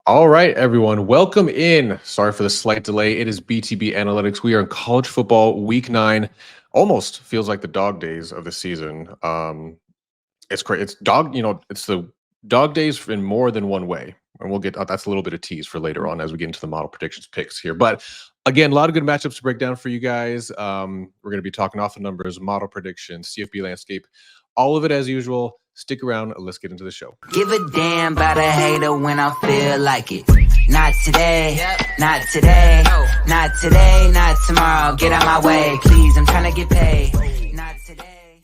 All right, everyone, welcome in. Sorry for the slight delay. It is BTB Analytics. We are in college football week 9. Almost feels like the dog days of the season. It's great. It's the dog days in more than one way. And we'll get that's a little bit of tease for later on as we get into the model predictions picks here. But again, a lot of good matchups to break down for you guys. We're going to be talking off the numbers, model predictions, CFB landscape, all of it as usual. Stick around. Let's get into the show. Give a damn about a hater when I feel like it. Not today, not today, not today, not tomorrow. Get out my way, please. I'm trying to get paid. Not today.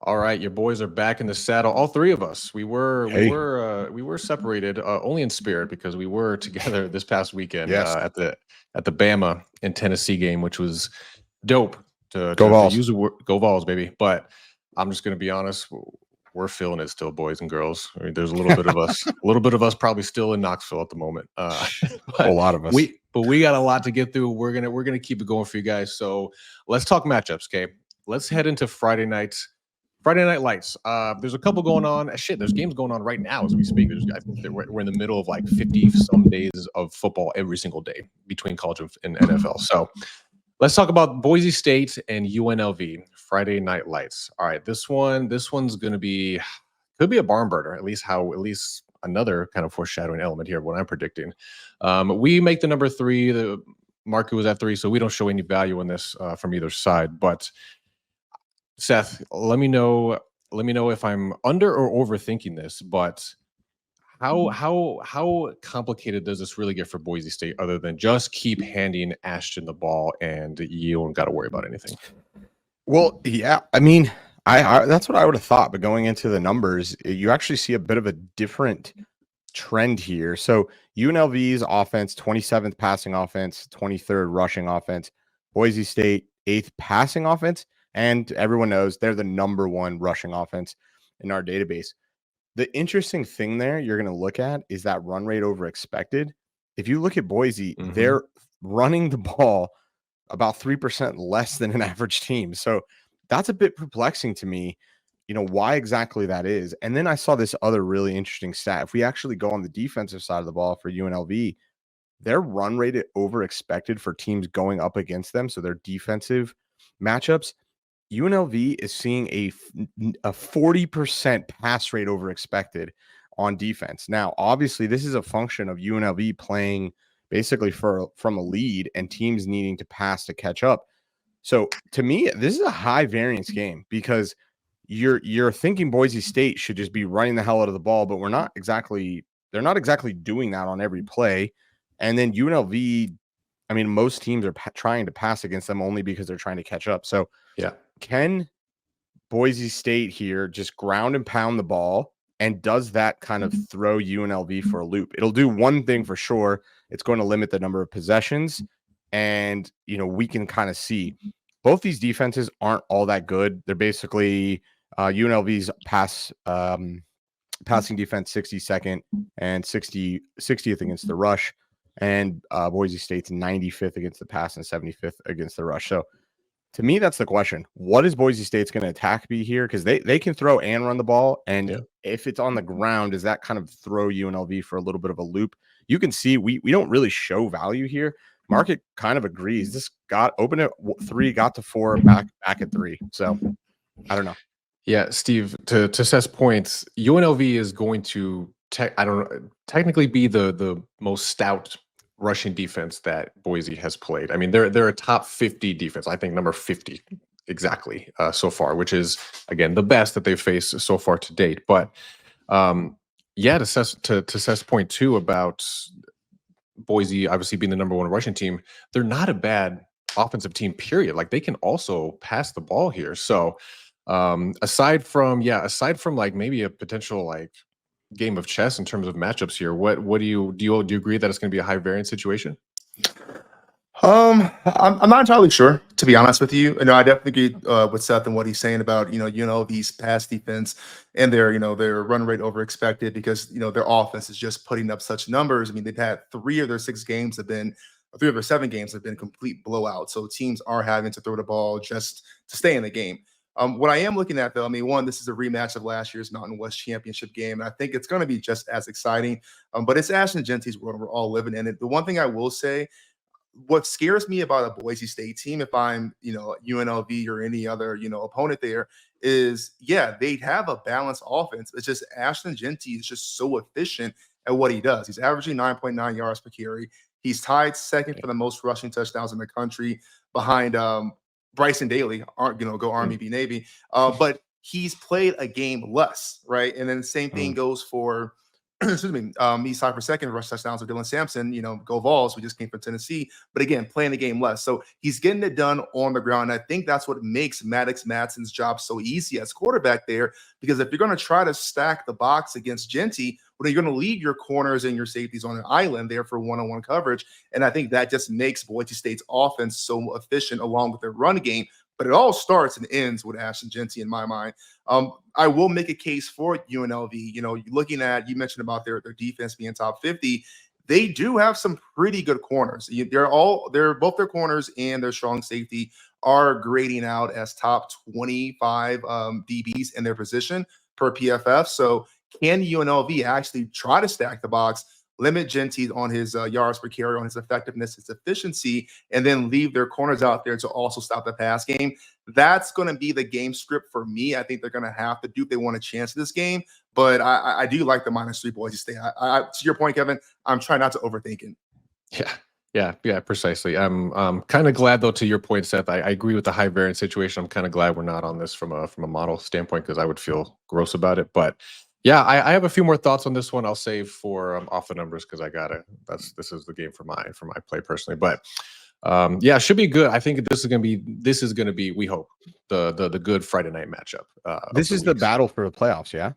All right, your boys are back in the saddle. All three of us. We were separated only in spirit because we were together this past weekend at the Bama and Tennessee game, which was dope. To use the word, go Vols, baby. But I'm just going to be honest. We're feeling it still, boys and girls. I mean, there's a little bit of us, probably still in Knoxville at the moment. A lot of us. We got a lot to get through. We're gonna keep it going for you guys. So let's talk matchups, okay? Let's head into Friday Night Lights. There's a couple going on. There's games going on right now as we speak. We're in the middle of like 50 some days of football every single day between college and NFL. So let's talk about Boise State and UNLV. Friday Night Lights. All right, this one's gonna could be a barn burner. At least another kind of foreshadowing element here of what I'm predicting. We make the number 3. The market was at 3, so we don't show any value in this from either side. But Seth, let me know if I'm under or overthinking this. But how complicated does this really get for Boise State, other than just keep handing Ashton the ball and you don't got to worry about anything? Well, yeah, I mean, I that's what I would have thought. But going into the numbers, you actually see a bit of a different trend here. So UNLV's offense, 27th passing offense, 23rd rushing offense. Boise State, 8th passing offense. And everyone knows they're the number 1 rushing offense in our database. The interesting thing there you're going to look at is that run rate over expected. If you look at Boise, they're running the ball about 3% less than an average team. So that's a bit perplexing to me, why exactly that is. And then I saw this other really interesting stat. If we actually go on the defensive side of the ball for UNLV, their run rate over expected for teams going up against them, so their defensive matchups, UNLV is seeing a 40% pass rate over expected on defense. Now, obviously, this is a function of UNLV playing basically from a lead and teams needing to pass to catch up. So to me, this is a high variance game because you're thinking Boise State should just be running the hell out of the ball, but they're not exactly doing that on every play. And then UNLV, I mean, most teams are trying to pass against them only because they're trying to catch up. So yeah, can Boise State here just ground and pound the ball? And does that kind of throw UNLV for a loop? It'll do one thing for sure. It's going to limit the number of possessions. And, we can kind of see both these defenses aren't all that good. They're basically UNLV's passing defense 62nd and 60th against the rush. And Boise State's 95th against the pass and 75th against the rush. So to me, that's the question. What is Boise State's going to attack be here? Because they can throw and run the ball. And if it's on the ground, does that kind of throw UNLV for a little bit of a loop? You can see we don't really show value here. Market kind of agrees. This got open at 3, got to 4, back at 3. So I don't know. Yeah, Steve, to Seth's points, UNLV is going to technically be the most stout rushing defense that Boise has played. I mean, they're a top 50 defense. I think number 50 exactly so far, which is again the best that they've faced so far to date. But to Seth's point too about Boise obviously being the number 1 rushing team, they're not a bad offensive team. Period. Like they can also pass the ball here. So aside from like maybe a potential like game of chess in terms of matchups here, what do you agree that it's going to be a high variance situation? I'm not entirely sure, to be honest with you. I definitely agree with Seth and what he's saying about UNLV's pass defense and their run rate over expected, because their offense is just putting up such numbers. I mean, they've had 3 of their 7 games have been complete blowouts. So teams are having to throw the ball just to stay in the game. What I am looking at, though, I mean, one, this is a rematch of last year's Mountain West Championship game, and I think it's going to be just as exciting. But it's Ashton Genty's world, and we're all living in it. The one thing I will say, what scares me about a Boise State team, if I'm, UNLV or any other, opponent there, is yeah, they have a balanced offense. It's just Ashton Genty is just so efficient at what he does. He's averaging 9.9 yards per carry. He's tied second for the most rushing touchdowns in the country behind Bryson Daly. Go Army, be Navy. But he's played a game less, right? And then the same thing goes for excuse me, he's tied for second rush touchdowns with Dylan Sampson, go Vols, who just came from Tennessee, but again, playing the game less. So he's getting it done on the ground. And I think that's what makes Maddox Madsen's job so easy as quarterback there, because if you're going to try to stack the box against Genty, well, then you're going to leave your corners and your safeties on an island there for one-on-one coverage. And I think that just makes Boise State's offense so efficient along with their run game. But it all starts and ends with Ashton Genty in my mind. I will make a case for UNLV. Looking at, you mentioned about their defense being top 50. They do have some pretty good corners. Both their corners and their strong safety are grading out as top 25 DBs in their position per PFF. So can UNLV actually try to stack the box, limit Genty on his yards per carry, on his effectiveness, his efficiency, and then leave their corners out there to also stop the pass game? That's going to be the game script for me. I think they're going to have to do if they want a chance in this game. But I do like the -3 Boise State. To your point, Kevin, I'm trying not to overthink it. Yeah, precisely. I'm kind of glad, though, to your point, Seth. I agree with the high variance situation. I'm kind of glad we're not on this from a model standpoint, because I would feel gross about it. But yeah, I have a few more thoughts on this one. I'll save for off the numbers, because this is the game for my play personally. But yeah, it should be good. I think this is gonna be, we hope, the good Friday night matchup. This is the battle for the playoffs, yeah.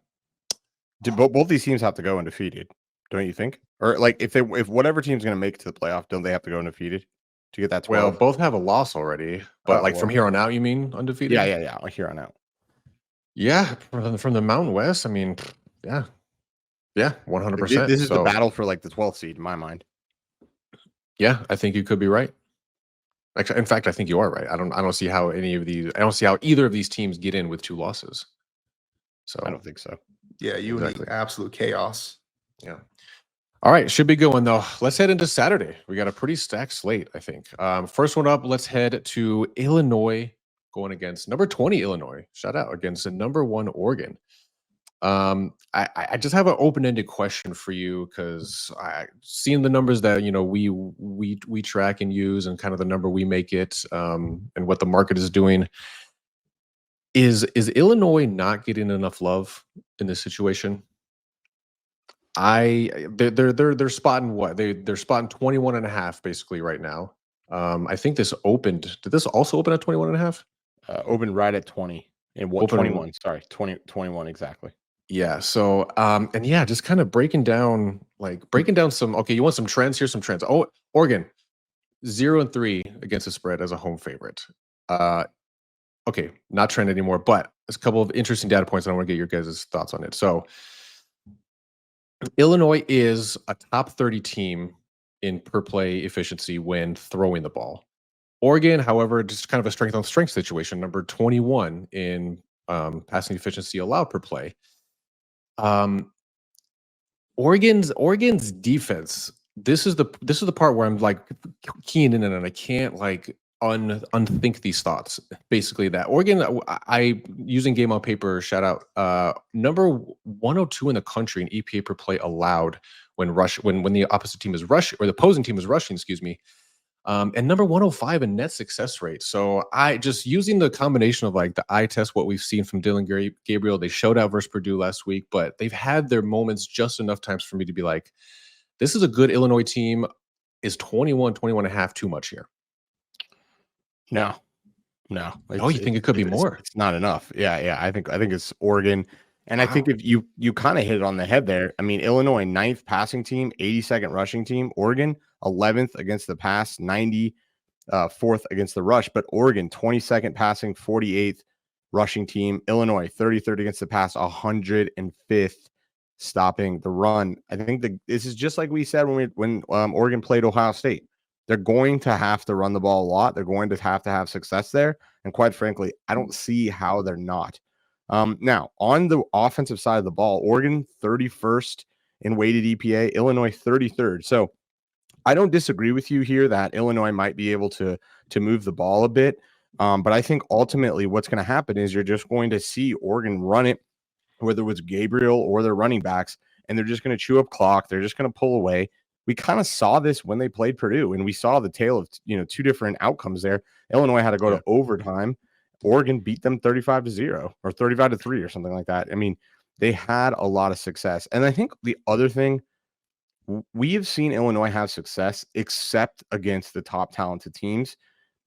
Both these teams have to go undefeated, don't you think? Or like if whatever team's going to make it to the playoff, don't they have to go undefeated to get that 12? Well, both have a loss already, but from here on out, you mean undefeated? Yeah. Like here on out. Yeah, from the Mountain West. I mean, yeah, 100%. This is the battle for like the 12th seed in my mind. Yeah, I think you could be right. Actually, in fact, I think you are right. I don't see how either of these teams get in with 2 losses. So I don't think so. Yeah, you would need absolute chaos. Yeah. All right, should be going though. Let's head into Saturday. We got a pretty stacked slate, I think. First one up, let's head to Illinois, going against number 20 Illinois. Shout out against the number 1 Oregon. I just have an open-ended question for you, because I seeing the numbers that we track and use, and kind of the number we make it, and what the market is doing. Is Illinois not getting enough love in this situation? They're spotting what? They're spotting 21.5 basically right now. I think this opened. Did this also open at 21.5? Opened right at 20 and 21. Sorry, 2021 exactly. Yeah. So and yeah, just kind of breaking down some. Okay, you want some trends? Here's some trends. Oh, Oregon 0-3 against the spread as a home favorite. Okay, not trend anymore, but there's a couple of interesting data points, and I want to get your guys' thoughts on it. So Illinois is a top 30 team in per play efficiency when throwing the ball. Oregon, however, just kind of a strength on strength situation, number 21 in passing efficiency allowed per play. Oregon's defense. This is the part where I'm like keying in, and I can't like unthink these thoughts. Basically, that Oregon, I using game on paper, shout out, number 102 in the country in EPA per play allowed when the opposite team is rushing, or the opposing team is rushing, excuse me, and number 105 in net success rate. So I just using the combination of like the eye test, what we've seen from Dylan Gabriel, they showed out versus Purdue last week, but they've had their moments just enough times for me to be like, this is a good Illinois team. Is 21.5 too much here? No. Oh, you think it could be more? It's not enough. Yeah. I think it's Oregon. And wow. I think if you kind of hit it on the head there. I mean, Illinois, 9th passing team, 82nd rushing team. Oregon, 11th against the pass, 94th against the rush. But Oregon, 22nd passing, 48th rushing team. Illinois, 33rd against the pass, 105th stopping the run. I think this is just like we said when Oregon played Ohio State. They're going to have to run the ball a lot. They're going to have success there. And quite frankly, I don't see how they're not. Now, on the offensive side of the ball, Oregon 31st in weighted EPA, Illinois 33rd. So I don't disagree with you here that Illinois might be able to move the ball a bit. But I think ultimately what's going to happen is you're just going to see Oregon run it, whether it was Gabriel or their running backs, and they're just going to chew up clock. They're just going to pull away. We kind of saw this when they played Purdue, and we saw the tale of two different outcomes there. Illinois had to go to overtime. Oregon beat them 35-0 or 35-3 or something like that. I mean, they had a lot of success. And I think the other thing, we have seen Illinois have success except against the top talented teams.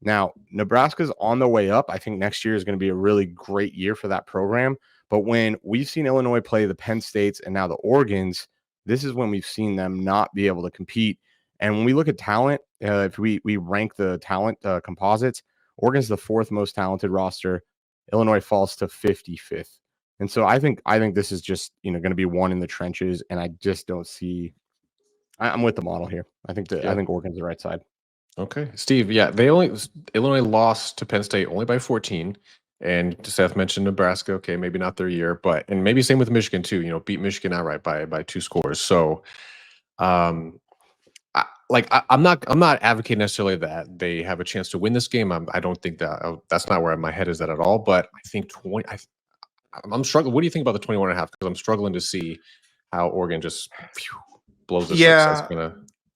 Now, Nebraska's on the way up. I think next year is going to be a really great year for that program. But when we've seen Illinois play the Penn States and now the Oregons, this is when we've seen them not be able to compete. And when we look at talent, if we rank the talent composites, Oregon's the 4th most talented roster. Illinois falls to 55th. And so I think this is just going to be one in the trenches. And I just don't see. I'm with the model here. I think Oregon's the right side. Okay, Steve. Yeah, Illinois lost to Penn State only by 14, and Seth mentioned Nebraska. Okay, maybe not their year, and maybe same with Michigan too. Beat Michigan outright by 2 scores. So, I'm not advocating necessarily that they have a chance to win this game. I don't think that's not where my head is at all. But I think I'm struggling. What do you think about the 21.5? Because I'm struggling to see how Oregon just blows this.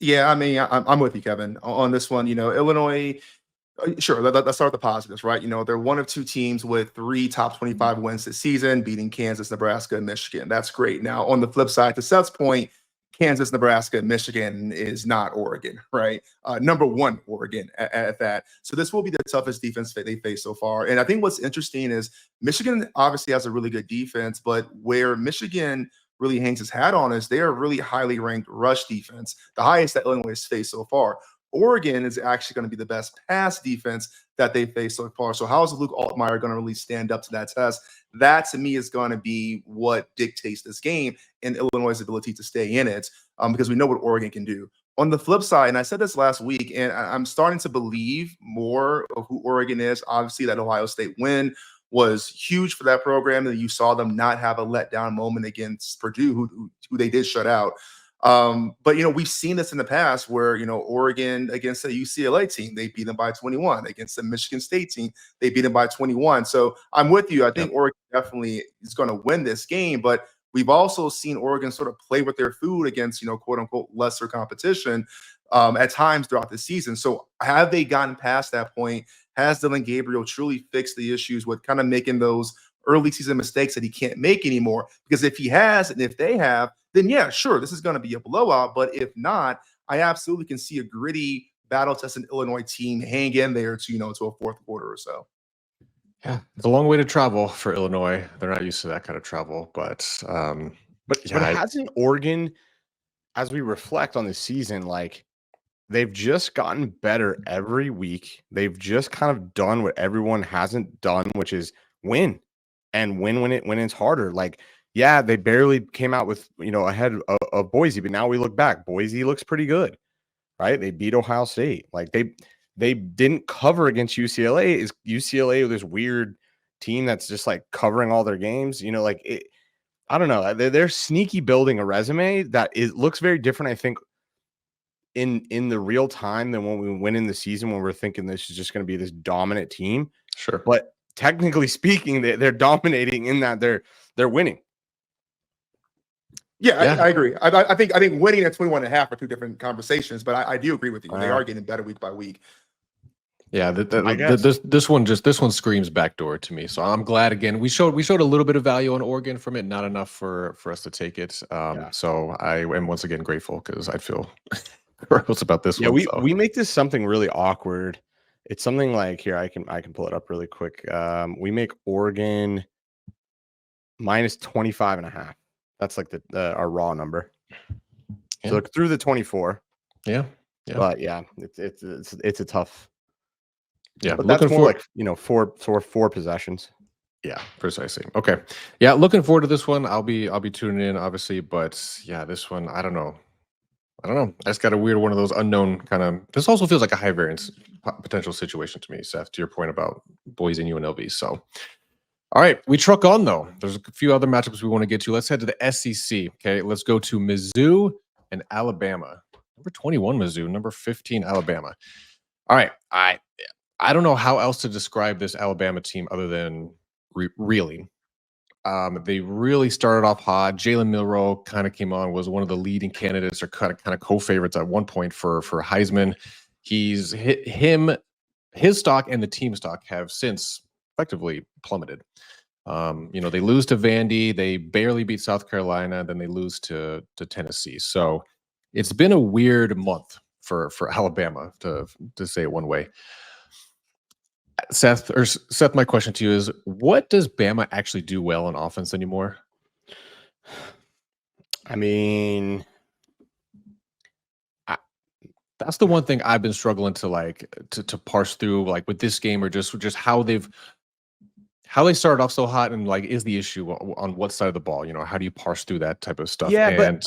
Yeah, I mean, I'm with you, Kevin, on this one. Illinois, sure, let's start with the positives, right? They're one of 2 teams with 3 top 25 wins this season, beating Kansas, Nebraska, and Michigan. That's great. Now, on the flip side, to Seth's point, Kansas, Nebraska, and Michigan is not Oregon, right? Number 1 Oregon at that. So this will be the toughest defense they face so far. And I think what's interesting is Michigan obviously has a really good defense, but where Michigan really hangs his hat on is they are really highly ranked rush defense, the highest that Illinois has faced so far. Oregon is actually going to be the best pass defense that they've faced so far. So how is Luke Altmaier going to really stand up to that test? That, to me, is going to be what dictates this game and Illinois' ability to stay in it, because we know what Oregon can do. On the flip side, and I said this last week, and I'm starting to believe more of who Oregon is. Obviously, that Ohio State win was huge for that program, and you saw them not have a letdown moment against Purdue, who they did shut out. But we've seen this in the past where Oregon against a UCLA team, they beat them by 21. Against the Michigan State team, they beat them by 21. So I'm with you. I think Oregon definitely is going to win this game, but we've also seen Oregon sort of play with their food against quote unquote lesser competition at times throughout the season. So have they gotten past that point? Has Dylan Gabriel truly fixed the issues with kind of making those early season mistakes that he can't make anymore? Because if he has, and if they have, then yeah, sure, this is going to be a blowout. But if not, I absolutely can see a gritty, battle-tested Illinois team hang in there to a 4th quarter or so. Yeah, it's a long way to travel for Illinois. They're not used to that kind of travel, but hasn't Oregon, as we reflect on the season, they've just gotten better every week. They've just kind of done what everyone hasn't done, which is win when it's harder. They barely came out with ahead of Boise, but now we look back, Boise looks pretty good, right? They beat Ohio State. They didn't cover against UCLA. Is UCLA this weird team that's just covering all their games? I don't know. They're sneaky building a resume that looks very different, I think, in the real time than when we went in the season, when we're thinking this is just going to be this dominant team. Sure. But technically speaking, they're dominating in that they're winning. Yeah. I agree. I think winning at 21.5 are 2 different conversations, but I do agree with you. They are getting better week by week. Yeah, this one screams backdoor to me. So I'm glad again we showed a little bit of value on Oregon from it, not enough for us to take it. So I am once again grateful because I feel gross about this one. We make this something really awkward. It's something here. I can pull it up really quick. We make Oregon minus 25.5. That's our raw number. Yeah. So look through the 24. Yeah. But yeah, it's a tough. Yeah, but that's more four possessions. Yeah, precisely. Okay. Yeah, looking forward to this one. I'll be tuning in, obviously, but yeah, this one, I don't know. I don't know. I just got a weird one of those unknown kind of. This also feels like a high variance potential situation to me, Seth. To your point about Boise and UNLV. So, all right, we truck on though. There's a few other matchups we want to get to. Let's head to the SEC. Okay, let's go to Mizzou and Alabama. Number 21 Mizzou, number 15 Alabama. All right, I don't know how else to describe this Alabama team other than reeling. They really started off hot. Jalen Milroe kind of came on, was one of the leading candidates or kind of co-favorites at one point for Heisman. He's his stock and the team stock have since effectively plummeted. They lose to Vandy, they barely beat South Carolina, then they lose to Tennessee. So it's been a weird month for Alabama, to say it one way. Seth, my question to you is, what does Bama actually do well on offense anymore? I mean, that's the one thing I've been struggling to parse through, like with this game, or just how they started off so hot, and like is the issue on what side of the ball? How do you parse through that type of stuff? Yeah, but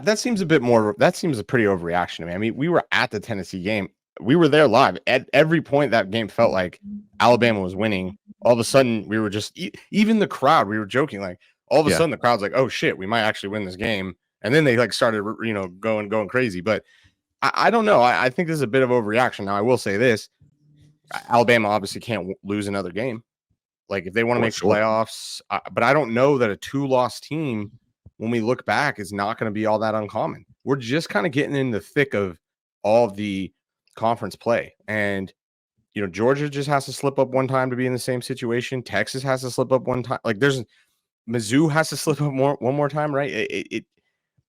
that seems a pretty overreaction to me. I mean, we were at the Tennessee game. We were there live. At every point that game felt like Alabama was winning. All of a sudden, we were just even the crowd. We were joking, like all of a sudden the crowd's like, "Oh shit, we might actually win this game." And then they like started, going crazy. But I don't know. I think this is a bit of overreaction. Now, I will say this: Alabama obviously can't lose another game. Like if they want to make playoffs, but I don't know that a 2-loss team, when we look back, is not going to be all that uncommon. We're just kind of getting in the thick of all of the conference play, and Georgia just has to slip up one time to be in the same situation. Texas has to slip up one time. Like Mizzou has to slip up one more time, right?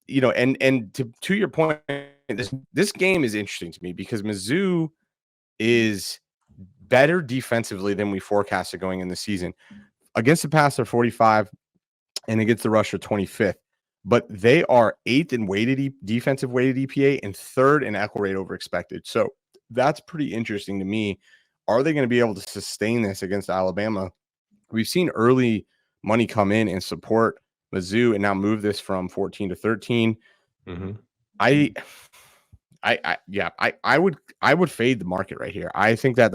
And to your point, this game is interesting to me because Mizzou is better defensively than we forecasted going in the season. Against the pass, they're 45, and against the rush, they're 25th. But they are 8th in defensive weighted EPA and 3rd in equal rate over expected. So that's pretty interesting to me. Are they going to be able to sustain this against Alabama? We've seen early money come in and support Mizzou and now move this from 14 to 13. Mm-hmm. I would fade the market right here. I think that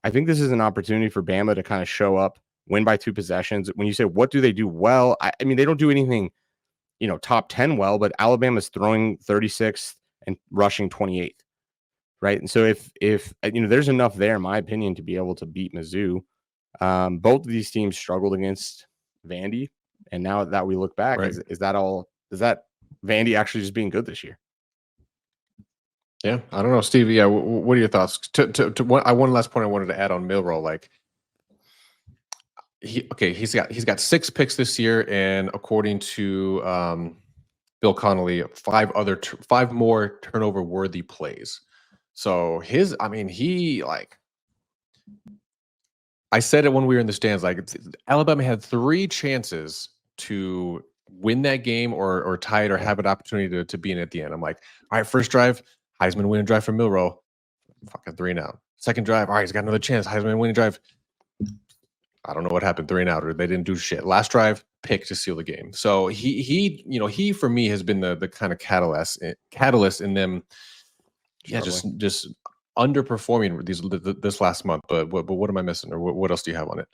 I think this is an opportunity for Bama to kind of show up, win by 2 possessions. When you say what do they do well, I mean they don't do anything, top 10 well, but Alabama's throwing 36th and rushing 28th, right? And so if there's enough there, in my opinion, to be able to beat Mizzou. Both of these teams struggled against Vandy, and now that we look back, right. is that Vandy actually just being good this year? Yeah, I don't know, Steve. Yeah, what are your thoughts? One last point I wanted to add on Milroe. Like, he's got 6 picks this year, and according to Bill Connolly, 5 more turnover worthy plays. So I said it when we were in the stands. Like, Alabama had 3 chances to win that game or tie it or have an opportunity to be in at the end. I'm like, all right, first drive, Heisman winning drive for Milroe, fucking 3 and out. Second drive, all right, he's got another chance. Heisman winning drive. I don't know what happened, 3 and out, or they didn't do shit. Last drive, pick to seal the game. So he for me has been the kind of catalyst in them. Yeah, just underperforming this last month. But what am I missing, or what else do you have on it?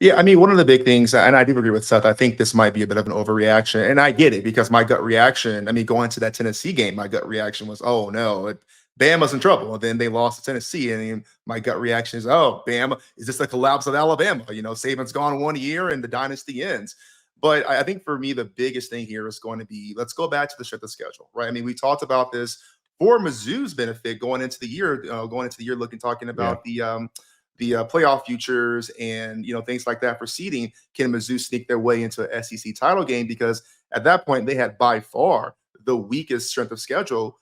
Yeah, I mean, one of the big things, and I do agree with Seth, I think this might be a bit of an overreaction. And I get it because my gut reaction, going to that Tennessee game, my gut reaction was, oh no, Bama's in trouble. And then they lost to Tennessee. And my gut reaction is, oh, Bama, is this the collapse of Alabama? Saban's gone 1 year and the dynasty ends. But I think for me, the biggest thing here is going to be, let's go back to the strength of schedule, right? We talked about this for Mizzou's benefit going into the year, talking about the playoff futures and things like that for seeding. Can Mizzou sneak their way into an SEC title game? Because at that point they had by far the weakest strength of schedule.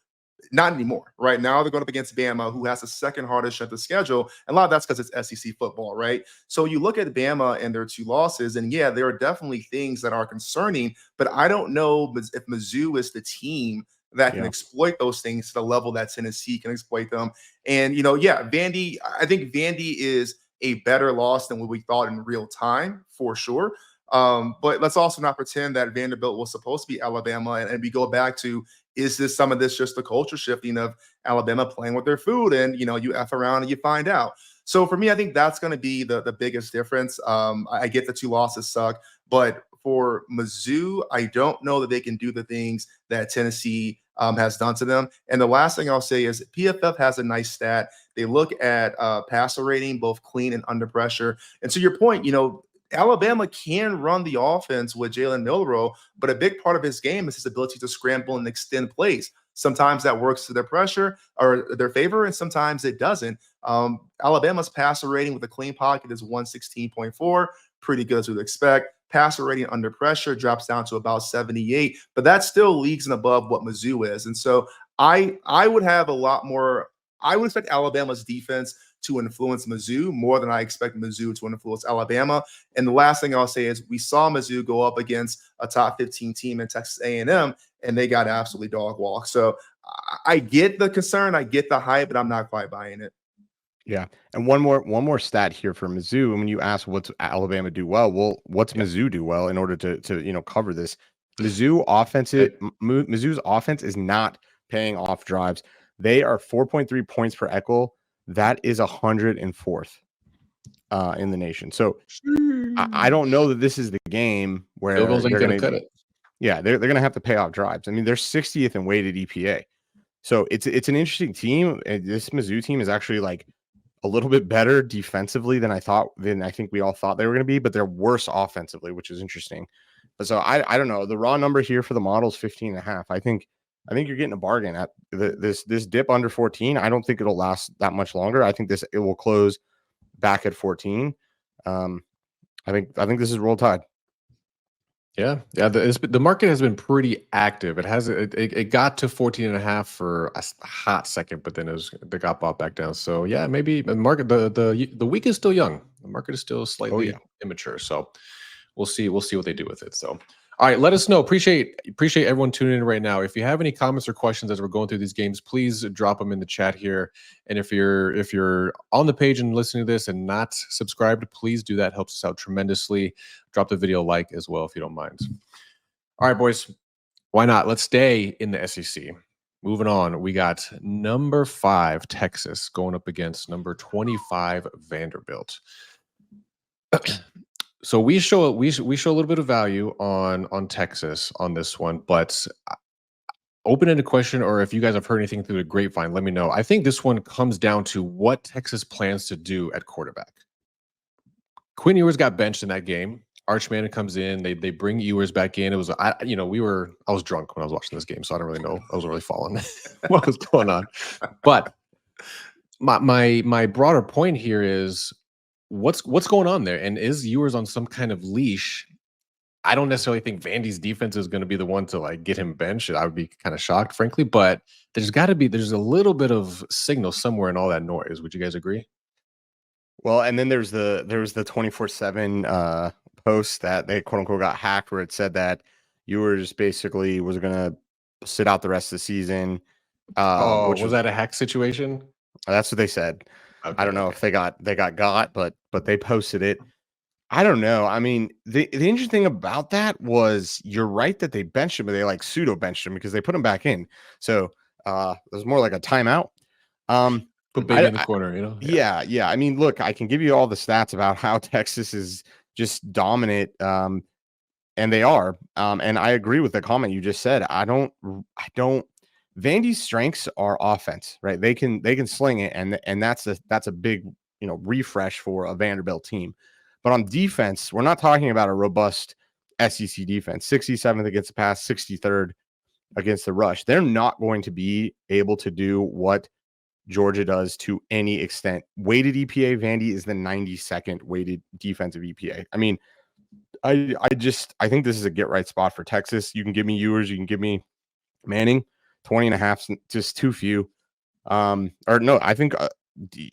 Not anymore. Right now they're going up against Bama, who has the 2nd hardest strength of schedule, and a lot of that's because it's SEC football, right? So you look at Bama and their 2 losses, and yeah, there are definitely things that are concerning, but I don't know if Mizzou is the team that can exploit those things to the level that Tennessee can exploit them. And, Vandy, I think Vandy is a better loss than what we thought in real time, for sure. But let's also not pretend that Vanderbilt was supposed to be Alabama. And we go back to, is this some of this just the culture shifting of Alabama playing with their food, and you F around and you find out. So for me, I think that's going to be the biggest difference. I get the 2 losses suck, but for Mizzou, I don't know that they can do the things that Tennessee has done to them. And the last thing I'll say is PFF has a nice stat. They look at passer rating, both clean and under pressure. And to your point, Alabama can run the offense with Jalen Milroe, but a big part of his game is his ability to scramble and extend plays. Sometimes that works to their pressure or their favor, and sometimes it doesn't. Alabama's passer rating with a clean pocket is 116.4, pretty good as we'd expect. Passer rating under pressure drops down to about 78, but that still leagues and above what Mizzou is. And so I would have a lot more. I would expect Alabama's defense to influence Mizzou more than I expect Mizzou to influence Alabama. And the last thing I'll say is we saw Mizzou go up against a top 15 team in Texas A&M, and they got absolutely dog walked. So I get the concern, I get the hype, but I'm not quite buying it. Yeah. And one more stat here for Mizzou. When you ask what's Alabama do well, what's Mizzou do well in order to cover this? Mizzou's offense is not paying off drives. They are 4.3 points per equal. That is 104th in the nation. So I don't know that this is the game where they're going to cut it. Yeah, they're going to have to pay off drives. I mean, they're 60th in weighted EPA. So it's an interesting team. This Mizzou team is actually like a little bit better defensively than I think we all thought they were going to be, but they're worse offensively, which is interesting. But so I don't know. The raw number here for the model is 15.5. I think you're getting a bargain at this dip under 14. I don't think it'll last that much longer. I think it will close back at 14. I think this is roll tide. Yeah. The market has been pretty active. It got to 14.5 for a hot second, but then they got bought back down. So yeah, maybe the market the week is still young. The market is still slightly immature. So we'll see what they do with it. So all right, let us know. Appreciate everyone tuning in right now. If you have any comments or questions as we're going through these games, please drop them in the chat here. And if you're on the page and listening to this and not subscribed, please do that. Helps us out tremendously. Drop the video like as well if you don't mind. All right, boys. Why not? Let's stay in the SEC. Moving on, we got number 5 Texas going up against number 25 Vanderbilt. So we show a little bit of value on Texas on this one, but open-ended question, or if you guys have heard anything through the grapevine, let me know. I think this one comes down to what Texas plans to do at quarterback. Quinn Ewers got benched in that game. Arch Manning comes in. They bring Ewers back in. It was I was drunk when I was watching this game, so I don't really know. I wasn't really following what was going on. But my broader point here is what's going on there, and is Ewers on some kind of leash? I don't necessarily think Vandy's defense is going to be the one to like get him benched. I would be kind of shocked, frankly, but there's a little bit of signal somewhere in all that noise. Would you guys agree? Well, and then there's the 24/7 post that they quote unquote got hacked, where it said that Ewers basically was going to sit out the rest of the season. Was that a hack situation? That's what they said. Okay, I don't know if they got, but they posted it. I don't know. I mean, the interesting thing about that was you're right that they benched him, but they like pseudo benched him because they put him back in. So it was more like a timeout. Put Baby in the corner, Yeah. I mean, look, I can give you all the stats about how Texas is just dominant, and they are. And I agree with the comment you just said. I don't. Vandy's strengths are offense, right? They can sling it, and that's a big refresh for a Vanderbilt team. But on defense, we're not talking about a robust SEC defense. 67th against the pass, 63rd against the rush. They're not going to be able to do what Georgia does to any extent. Weighted EPA, Vandy is the 92nd weighted defensive EPA. I mean, I think this is a get right spot for Texas. You can give me Ewers, you can give me Manning. 20.5 just too few. Or no, I think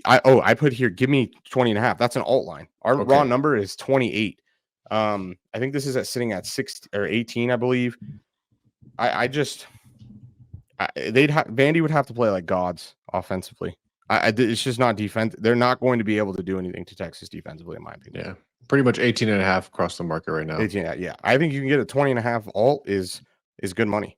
I put here, give me 20.5. That's an alt line. Our raw number is 28. I think this is sitting at 6 or 18, I believe. Vandy would have to play like gods offensively. It's just not defense. They're not going to be able to do anything to Texas defensively, in my opinion. Yeah, pretty much 18.5 across the market right now. 18, yeah. I think you can get a 20.5 alt is good money.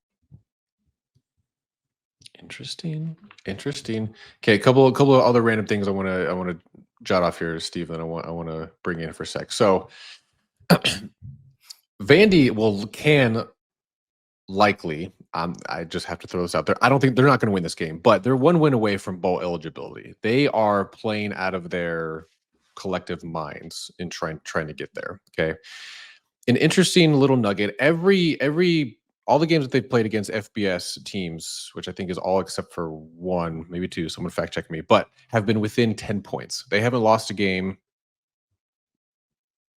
Interesting. Okay, a couple of other random things I want to jot off here, Steve. That I want to bring in for a sec. So, Vandy can likely. I just have to throw this out there. I don't think they're not going to win this game, but they're one win away from bowl eligibility. They are playing out of their collective minds in trying to get there. Okay, an interesting little nugget. All the games that they've played against FBS teams, which I think is all except for one, maybe two, someone fact check me, but have been within 10 points. They haven't lost a game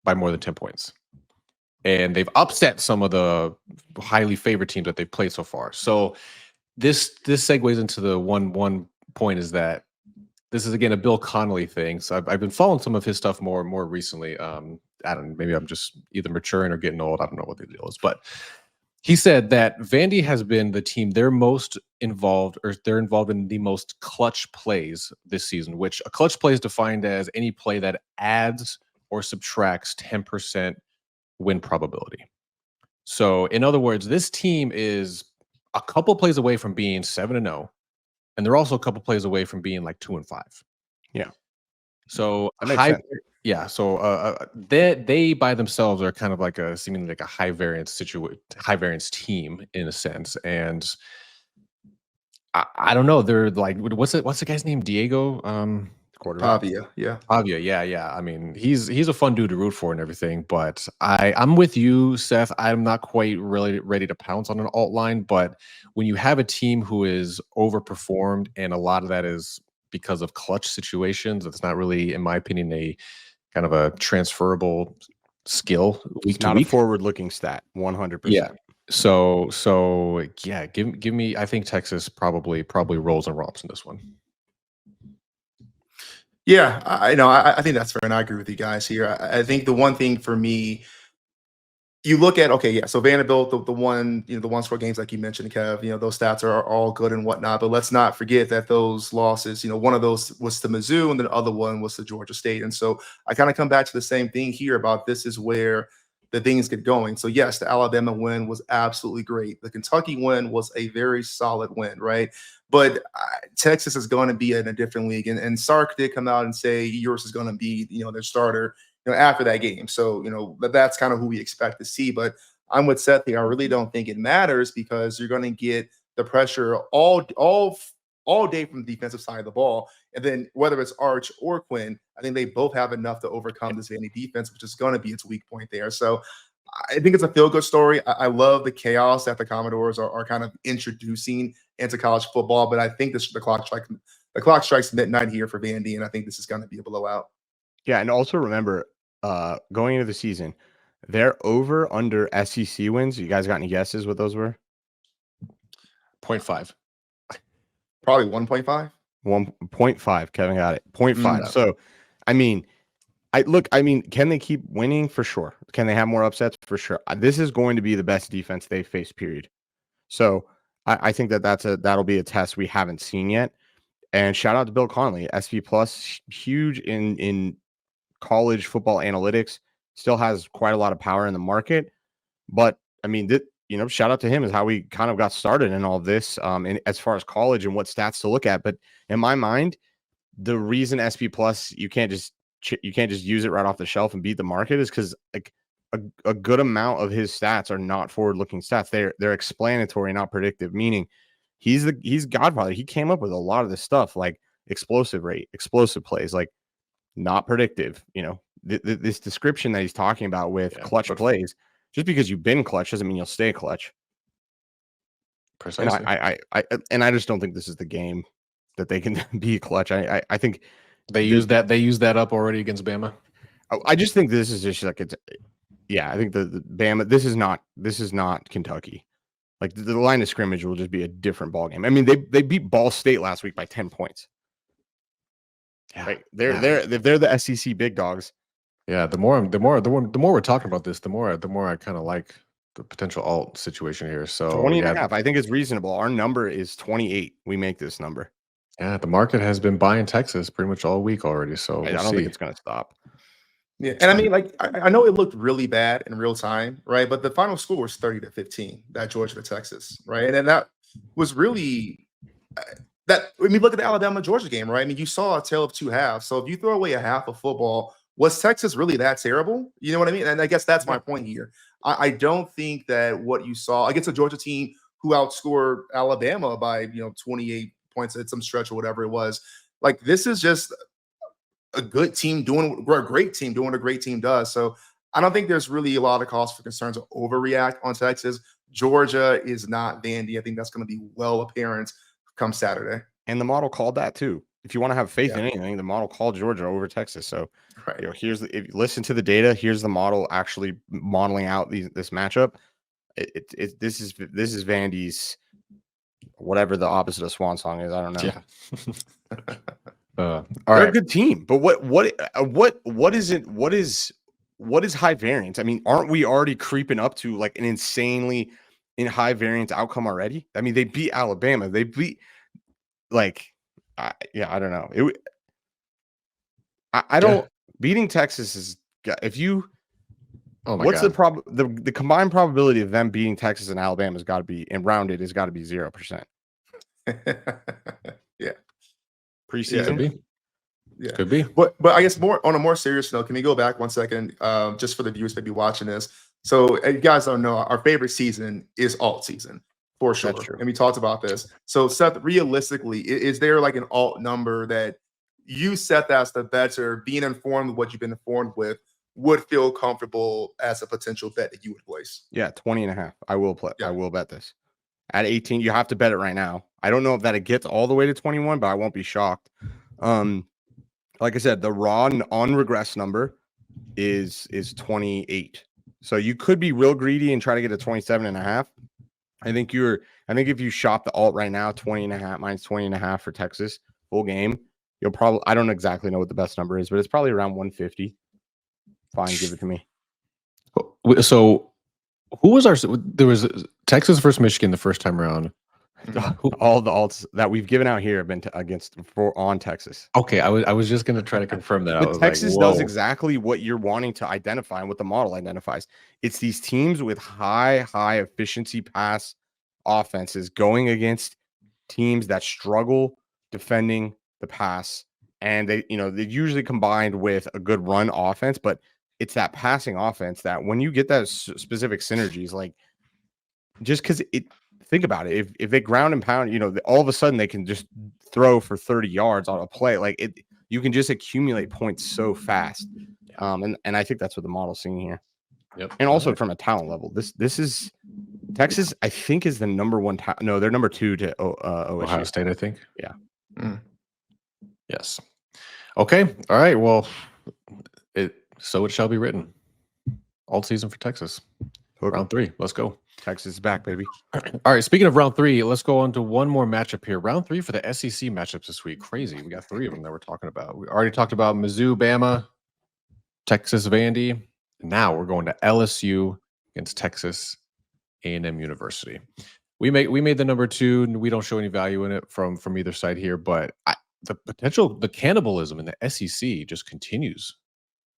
by more than 10 points. And they've upset some of the highly favored teams that they've played so far. So this segues into the one point is that this is again a Bill Connolly thing. So I've been following some of his stuff more recently. I don't know, maybe I'm just either maturing or getting old. I don't know what the deal is, but he said that Vandy has been the team they're most involved, or they're involved in the most clutch plays this season, which a clutch play is defined as any play that adds or subtracts 10% win probability. So in other words, this team is a couple plays away from being 7-0, and they're also a couple plays away from being like 2-5. Yeah. So that makes sense. Yeah, so they by themselves are kind of like seemingly like a high variance team in a sense, and I don't know. They're like, what's the guy's name? Diego, Quarterback. Pavia, yeah. Pavia, yeah. I mean, he's a fun dude to root for and everything, but I'm with you, Seth. I'm not quite really ready to pounce on an alt line, but when you have a team who is overperformed, and a lot of that is because of clutch situations, it's not really, in my opinion, a kind of a transferable skill week to Not week. a forward-looking stat, 100%. Yeah. So yeah, give me. I think Texas probably rolls and romps in this one. Yeah, I think that's fair, and I agree with you guys here. I think the one thing for me, you look at, okay, yeah, so Vanderbilt, the one score games like you mentioned, Kev, those stats are all good and whatnot, but let's not forget that those losses, one of those was to Mizzou and the other one was to Georgia State. And so I kind of come back to the same thing here about this is where the things get going. So yes, the Alabama win was absolutely great. The Kentucky win was a very solid win, right? But Texas is going to be in a different league. And Sark did come out and say yours is going to be, their starter, after that game. So, that's kind of who we expect to see. But I'm with Seth here. I really don't think it matters because you're going to get the pressure all day from the defensive side of the ball. And then whether it's Arch or Quinn, I think they both have enough to overcome this Vandy defense, which is going to be its weak point there. So I think it's a feel-good story. I love the chaos that the Commodores are kind of introducing into college football, but I think the clock strikes midnight here for Vandy, and I think this is going to be a blowout. Yeah, and also remember, going into the season, they're over under SEC wins. You guys got any guesses what those were? 0.5. Probably 1.5. 1.5. Kevin got it. 0.5. So, I mean, can they keep winning? For sure. Can they have more upsets? For sure. This is going to be the best defense they've faced, period. So I think that'll be a test we haven't seen yet. And shout out to Bill Connolly, SP Plus, huge in college football analytics, still has quite a lot of power in the market. But I mean, shout out to him is how we kind of got started in all of this, and as far as college and what stats to look at. But in my mind, the reason SP Plus you can't just use it right off the shelf and beat the market is because like a good amount of his stats are not forward-looking stats. They're explanatory, not predictive. Meaning, he's Godfather. He came up with a lot of this stuff like explosive rate, explosive plays, like not predictive. This description that he's talking about with clutch plays. Just because you've been clutch doesn't mean you'll stay clutch. Precisely. And I just don't think this is the game that they can be clutch. I think they used that up already against Bama. I just think this is just like I think the Bama. This is not Kentucky. Like the line of scrimmage will just be a different ball game. I mean, they beat Ball State last week by 10 points. Yeah, right? They're the SEC big dogs. Yeah, the more we're talking about this, the more I kind of like the potential alt situation here. So 20.5, I think it's reasonable. Our number is 28. We make this number. Yeah, the market has been buying Texas pretty much all week already. So I don't think it's going to stop. Yeah, and I mean, like I know it looked really bad in real time, right? But the final score was 30-15, that Georgia to Texas, right? And that was really look at the Alabama Georgia game, right? I mean, you saw a tale of two halves. So if you throw away a half of football, was Texas really that terrible? You know what I mean? And I guess that's my point here. I don't think that what you saw against a Georgia team who outscored Alabama by 28 points at some stretch or whatever it was. Like, this is just a good team doing what a great team doing what a great team does. So I don't think there's really a lot of cause for concern to overreact on Texas. Georgia is not Vandy. I think that's going to be well apparent come Saturday. And the model called that too. If you want to have faith Yeah. in anything, the model called Georgia over Texas. So, Right. If you listen to the data, here's the model actually modeling out this matchup. This is Vandy's, whatever the opposite of Swan Song is. I don't know. Yeah. All They're right. a good team, but what is high variance? I mean, aren't we already creeping up to like an insanely high variance outcome already? I mean, they beat Alabama. They beat I don't know. I don't beating Texas is if you. Oh my What's God. the problem? The combined probability of them beating Texas and Alabama has got to be, and rounded, has got to be 0%. Yeah. Preseason. Could be. Yeah. Could be. But I guess on a more serious note, can we go back 1 second, just for the viewers maybe watching this? So you guys don't know, our favorite season is alt season for sure. That's true. And we talked about this. So Seth, realistically, is there like an alt number that you set that's the better, being informed of what you've been informed with, would feel comfortable as a potential bet that you would place? Yeah, 20.5. I will play. Yeah. I will bet this. At 18, you have to bet it right now. I don't know if that it gets all the way to 21, but I won't be shocked. Like I said, the raw on-regress number is 28. So you could be real greedy and try to get a 27.5. I think if you shop the alt right now, 20.5 minus 20.5 for Texas full game, you'll probably, I don't exactly know what the best number is, but it's probably around 150. Fine, give it to me. So who was there was Texas versus Michigan the first time around. All the alts that we've given out here have been on Texas. Okay, I was just going to try to confirm that. But Texas does exactly what you're wanting to identify and what the model identifies. It's these teams with high efficiency pass offenses going against teams that struggle defending the pass, and they're usually combined with a good run offense, but it's that passing offense that when you get that specific synergies, like just because think about it, if they ground and pound, all of a sudden they can just throw for 30 yards on a play. Like you can just accumulate points so fast. And I think that's what the model's seeing here. Yep. And also from a talent level, this is Texas, I think, is the number one. No, they're number 2 to OSU. Ohio State, I think. Yeah. Yes. Okay. All right. Well, so it shall be written. All season for Texas. Round 3. Let's go. Texas is back, baby. All right. Speaking of round 3, let's go on to one more matchup here. Round 3 for the SEC matchups this week. Crazy. We got 3 of them that we're talking about. We already talked about Mizzou, Bama, Texas, Vandy. Now we're going to LSU against Texas A&M University. We made the number 2, and we don't show any value in it from either side here, but the cannibalism in the SEC just continues.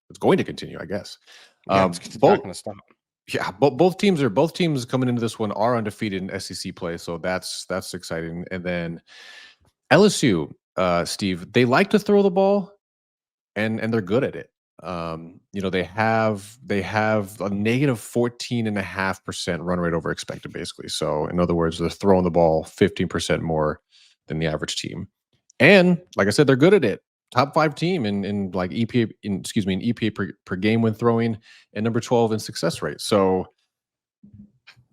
It's going to continue, I guess. Yeah, it's not going to stop. Yeah, both teams coming into this one are undefeated in SEC play, so that's exciting. And then LSU, Steve, they like to throw the ball, and they're good at it. They have a negative 14.5% run rate over expected, basically. So in other words, they're throwing the ball 15% more than the average team. And like I said, they're good at it. Top 5 team in like EPA, in EPA per game when throwing, and number 12 in success rate. So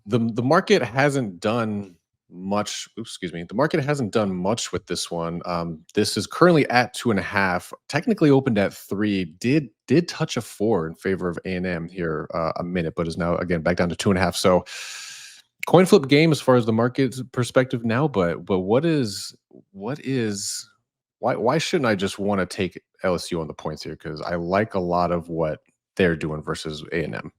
the market hasn't done much. The market hasn't done much with this one. This is currently at 2.5. Technically opened at 3. Did touch a 4 in favor of A&M here a minute, but is now again back down to 2.5. So coin flip game as far as the market's perspective now. But why shouldn't I just want to take LSU on the points here? Because I like a lot of what they're doing versus A&M.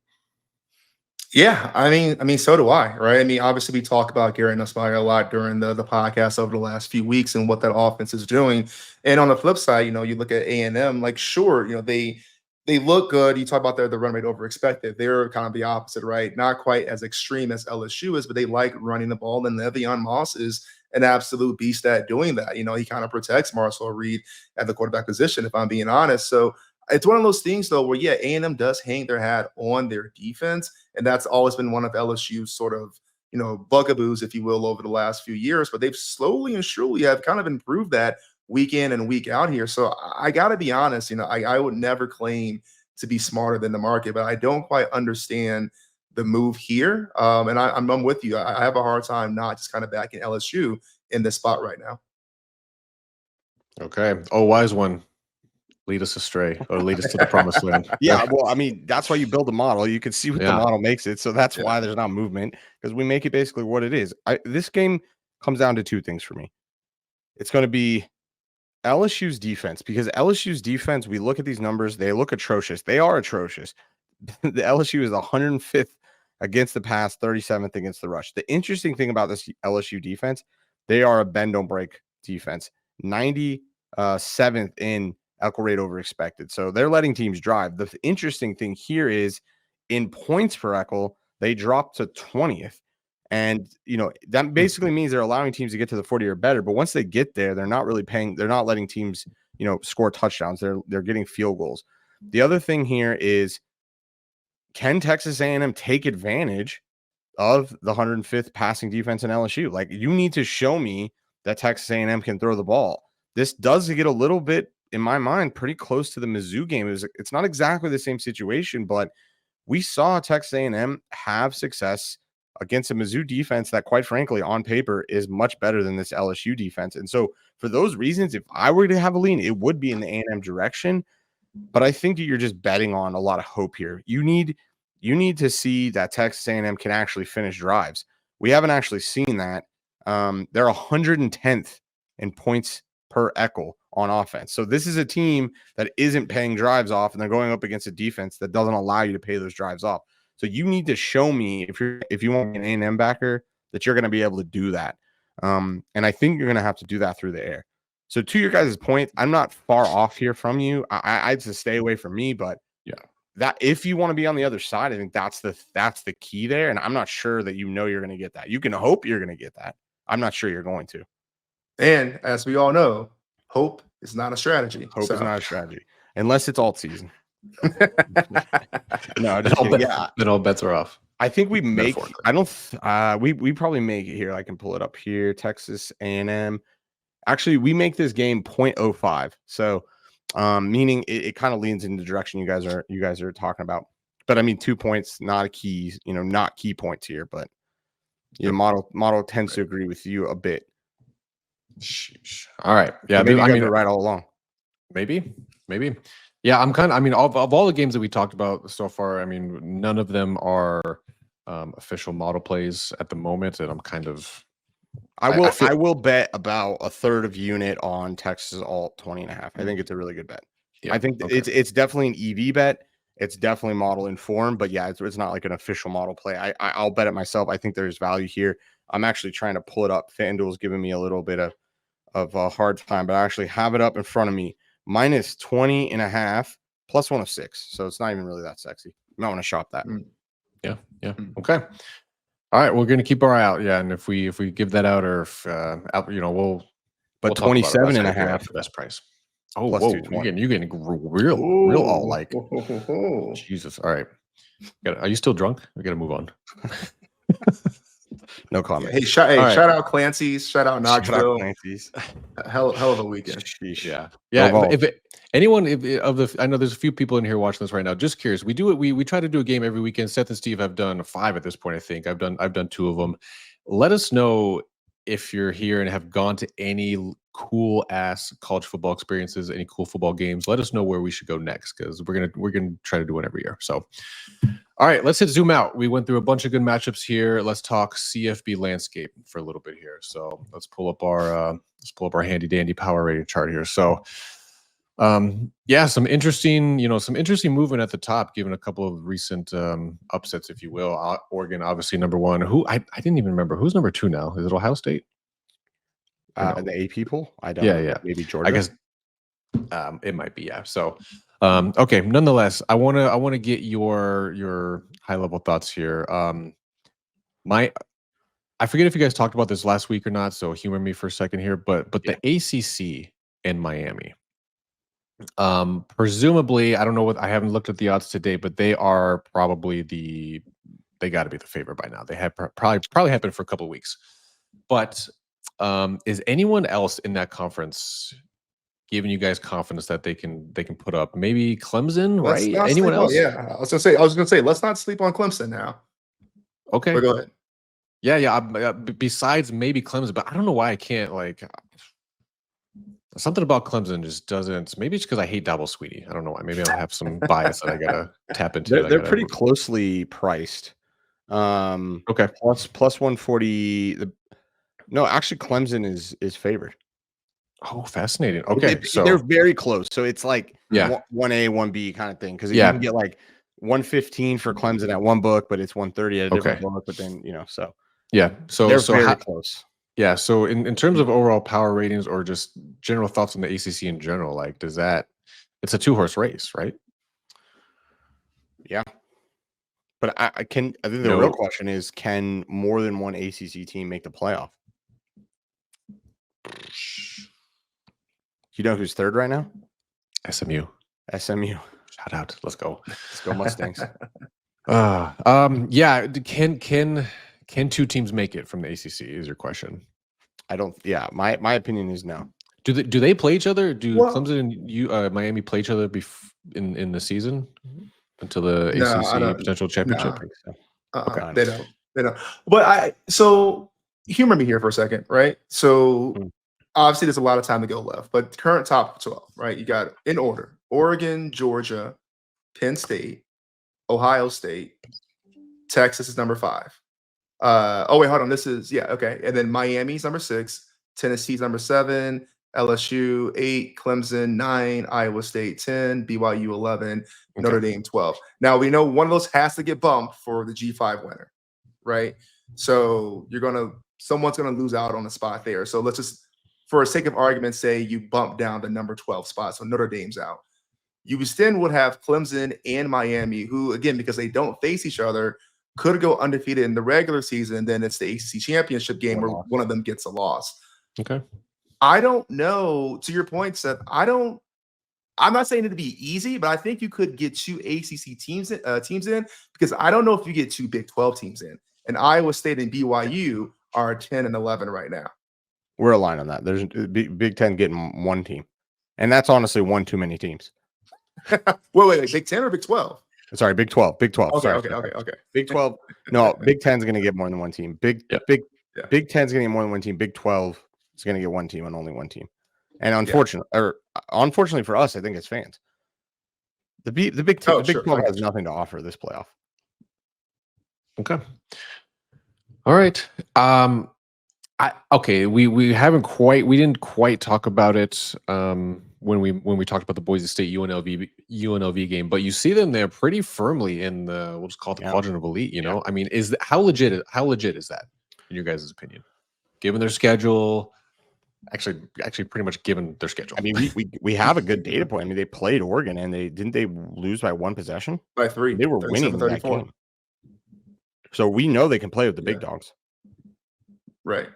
Yeah, I mean, so do I, right? I mean, obviously we talk about Garrett Nussmeier a lot during the podcast over the last few weeks and what that offense is doing. And on the flip side, you look at A&M, like, sure, they look good. You talk about the run rate over expected. They're kind of the opposite, right? Not quite as extreme as LSU is, but they like running the ball. And Le'Veon Moss is an absolute beast at doing that. You know, he kind of protects Marcel Reed at the quarterback position, if I'm being honest. So it's one of those things, though, where, yeah, A&M does hang their hat on their defense, and that's always been one of LSU's sort of, you know, bugaboos, if you will, over the last few years. But they've slowly and surely have kind of improved that week in and week out here. So I got to be honest, you know, I would never claim to be smarter than the market, but I don't quite understand the move here. And I'm with you. I have a hard time not just kind of backing LSU in this spot right now. Okay. Oh, wise one. Lead us astray or lead us to the promised land. Yeah, well, I mean, that's why you build a model. You can see what the model makes it. So that's why there's not movement, because we make it basically what it is. This game comes down to two things for me. It's going to be LSU's defense, because LSU's defense, we look at these numbers, they look atrocious. They are atrocious. The LSU is 105th against the pass, 37th against the rush. The interesting thing about this LSU defense, they are a bend don't break defense. 97th in elko rate over expected. So they're letting teams drive. The interesting thing here is in points per elko, they dropped to 20th. And, you know, that basically means they're allowing teams to get to the 40 or better. But once they get there, they're not really paying. They're not letting teams, you know, score touchdowns. They're getting field goals. The other thing here is, can Texas A&M take advantage of the 105th passing defense in LSU? Like, you need to show me that Texas A&M can throw the ball. This does get a little bit, in my mind, pretty close to the Mizzou game. It's not exactly the same situation, but we saw Texas A&M have success against a Mizzou defense that, quite frankly, on paper is much better than this LSU defense. And so for those reasons, if I were to have a lean, it would be in the A&M direction. But I think you're just betting on a lot of hope here. You need to see that Texas A&M can actually finish drives. We haven't actually seen that. They're 110th in points per elko on offense. So this is a team that isn't paying drives off, and they're going up against a defense that doesn't allow you to pay those drives off. So you need to show me, if you want an A&M backer, that you're going to be able to do that. And I think you're going to have to do that through the air. So to your guys' point, I'm not far off here from you. I'd just stay away from me, but yeah, that if you want to be on the other side, I think that's the key there. And I'm not sure that you're going to get that. You can hope you're going to get that. I'm not sure you're going to. And as we all know, hope is not a strategy. Hope is not a strategy unless it's alt season. No, then all bets are off. I think we make. I don't. We probably make it here. I can pull it up here. Texas A&M. Actually, we make this game 0.05. So, meaning it kind of leans in the direction you guys are talking about. But I mean, 2 points, not a key. You know, not key points here. But your model tends to agree with you a bit. Sheesh. All right. Yeah. Maybe I mean, right all along. Maybe. Yeah. I'm kind of, I mean, of all the games that we talked about so far, I mean, none of them are official model plays at the moment. And I'm kind of, I will bet about a third of unit on Texas alt 20.5. I think it's a really good bet. Yeah, I think it's definitely an EV bet. It's definitely model informed, but yeah, it's not like an official model play. I'll bet it myself. I think there's value here. I'm actually trying to pull it up. FanDuel's giving me a little bit of a hard time, but I actually have it up in front of me. Minus 20.5 plus 106. So it's not even really that sexy. You might want to shop that. Yeah. Okay. All right. We're going to keep our eye out. Yeah. And if we give that out, or if, you know, we'll 27.5 best price. Oh, whoa. You're getting real all like. Jesus. All right. Are you still drunk? We got to move on. No comment. Hey, shout out Clancy's. Shout out Knoxville. Hell of a weekend. Yeah. Anyone I know there's a few people in here watching this right now. Just curious. We try to do a game every weekend. Seth and Steve have done 5 at this point. I think I've done 2 of them. Let us know if you're here and have gone to any cool ass college football experiences, any cool football games. Let us know where we should go next, because we're gonna try to do one every year. So, all right, let's zoom out. We went through a bunch of good matchups here. Let's talk CFB Landscape for a little bit here. So let's pull up our handy dandy power rating chart here. So, yeah, some interesting movement at the top, given a couple of recent upsets, if you will. Oregon, obviously number 1. Who I didn't even remember who's number 2 now. Is it Ohio State? The AP poll? I don't know. Maybe Georgia. I guess it might be, yeah. So okay, nonetheless, I wanna get your high level thoughts here. I forget if you guys talked about this last week or not, so humor me for a second here. But the ACC in Miami, presumably, I don't know I haven't looked at the odds today, but they are probably they got to be the favorite by now. They have probably happened for a couple of weeks. But is anyone else in that conference giving you guys confidence that they can put up? Maybe Clemson, Let's right? not Anyone sleep on- else? yeah, I was gonna say, let's not sleep on Clemson now. Okay. But go ahead. Yeah. Besides maybe Clemson, but I don't know why I can't something about Clemson just doesn't. Maybe it's because I hate Dabo Sweetie. I don't know why. Maybe I have some bias that I gotta tap into. They're pretty closely priced. Okay. Plus 140. No, actually, Clemson is favored. Oh, fascinating. Okay, so they're very close. So it's like Yeah. 1A, 1B kind of thing. Because you Yeah. can get like 115 for Clemson at one book, but it's 130 at a different Okay. book. But then so yeah, so they're so very close. yeah, so in terms of overall power ratings or just general thoughts on the ACC in general, like it's a 2-horse race, right? Yeah. But I think the real question is, can more than one ACC team make the playoff? You know who's third right now? SMU. Shout out. Let's go. Let's go Mustangs. Yeah. Can two teams make it from the ACC? Is your question? I don't. Yeah, my opinion is no. Do they play each other? Do Clemson and Miami play each other in the season until the ACC potential championship? Okay. They don't. But so humor me here for a second, right? So obviously there's a lot of time to go left, but current top 12, right? You got in order: Oregon, Georgia, Penn State, Ohio State, Texas is number 5. Oh wait, hold on. This is okay. And then Miami's number 6, Tennessee's number 7, LSU 8, Clemson 9, Iowa State 10, BYU 11, Notre Dame 12. Now we know one of those has to get bumped for the G5 winner, right? So someone's gonna lose out on a spot there. So let's just, for the sake of argument, say you bump down the number 12 spot, so Notre Dame's out. You then would have Clemson and Miami, who again, because they don't face each other, could go undefeated in the regular season. Then it's the ACC championship game where one of them gets a loss. Okay. I don't know. To your point, Seth, I'm not saying it'd be easy, but I think you could get 2 ACC teams in, because I don't know if you get 2 Big 12 teams in. And Iowa State and BYU are 10 and 11 right now. We're aligned on that. There's Big 10 getting 1 team, and that's honestly one too many teams. wait, Big 10 or Big 12? Sorry, Big 12. Big 12. Okay, Sorry. Okay. Big 12. No, Big 10 is going to get more than 1 team. Big 10 is going to get more than 1 team. Big 12 is going to get 1 team and only 1 team. And unfortunately for us, I think as fans, the Big 12 has nothing to offer this playoff. Okay. All right. We didn't quite talk about it when we talked about the Boise State UNLV game, but you see them there pretty firmly in we'll just call it the quadrant of elite. You know, I mean, how legit is that in your guys' opinion, given their schedule? Actually, pretty much given their schedule. I mean, we have a good data point. I mean, they played Oregon and they lose by 1 possession? By 3. They were winning that game. So we know they can play with the big dogs. Right.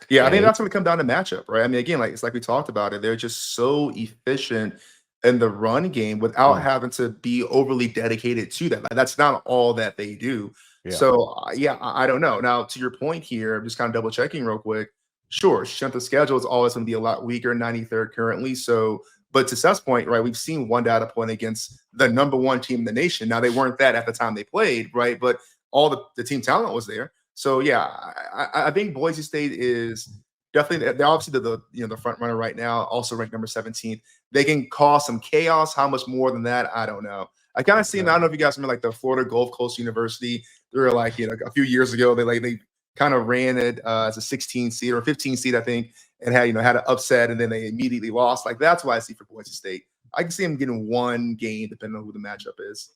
Yeah, I think that's going to come down to matchup, right? I mean, again, it's like we talked about it. They're just so efficient in the run game without having to be overly dedicated to that. Like, that's not all that they do. Yeah. So, I don't know. Now, to your point here, I'm just kind of double checking real quick. Sure, strength of schedule is always going to be a lot weaker, 93rd currently. So, but to Seth's point, right, we've seen one data point against the number 1 team in the nation. Now, they weren't that at the time they played, right? But all the team talent was there. So yeah, I think Boise State is definitely, they're obviously the front runner right now, also ranked number 17. They can cause some chaos. How much more than that, I don't know. I kind of see them. I don't know if you guys remember, like the Florida Gulf Coast University. They were like, a few years ago, they kind of ran it as a 16 seed or 15 seed, I think, and had an upset, and then they immediately lost. Like, that's why I see for Boise State. I can see them getting 1 game depending on who the matchup is.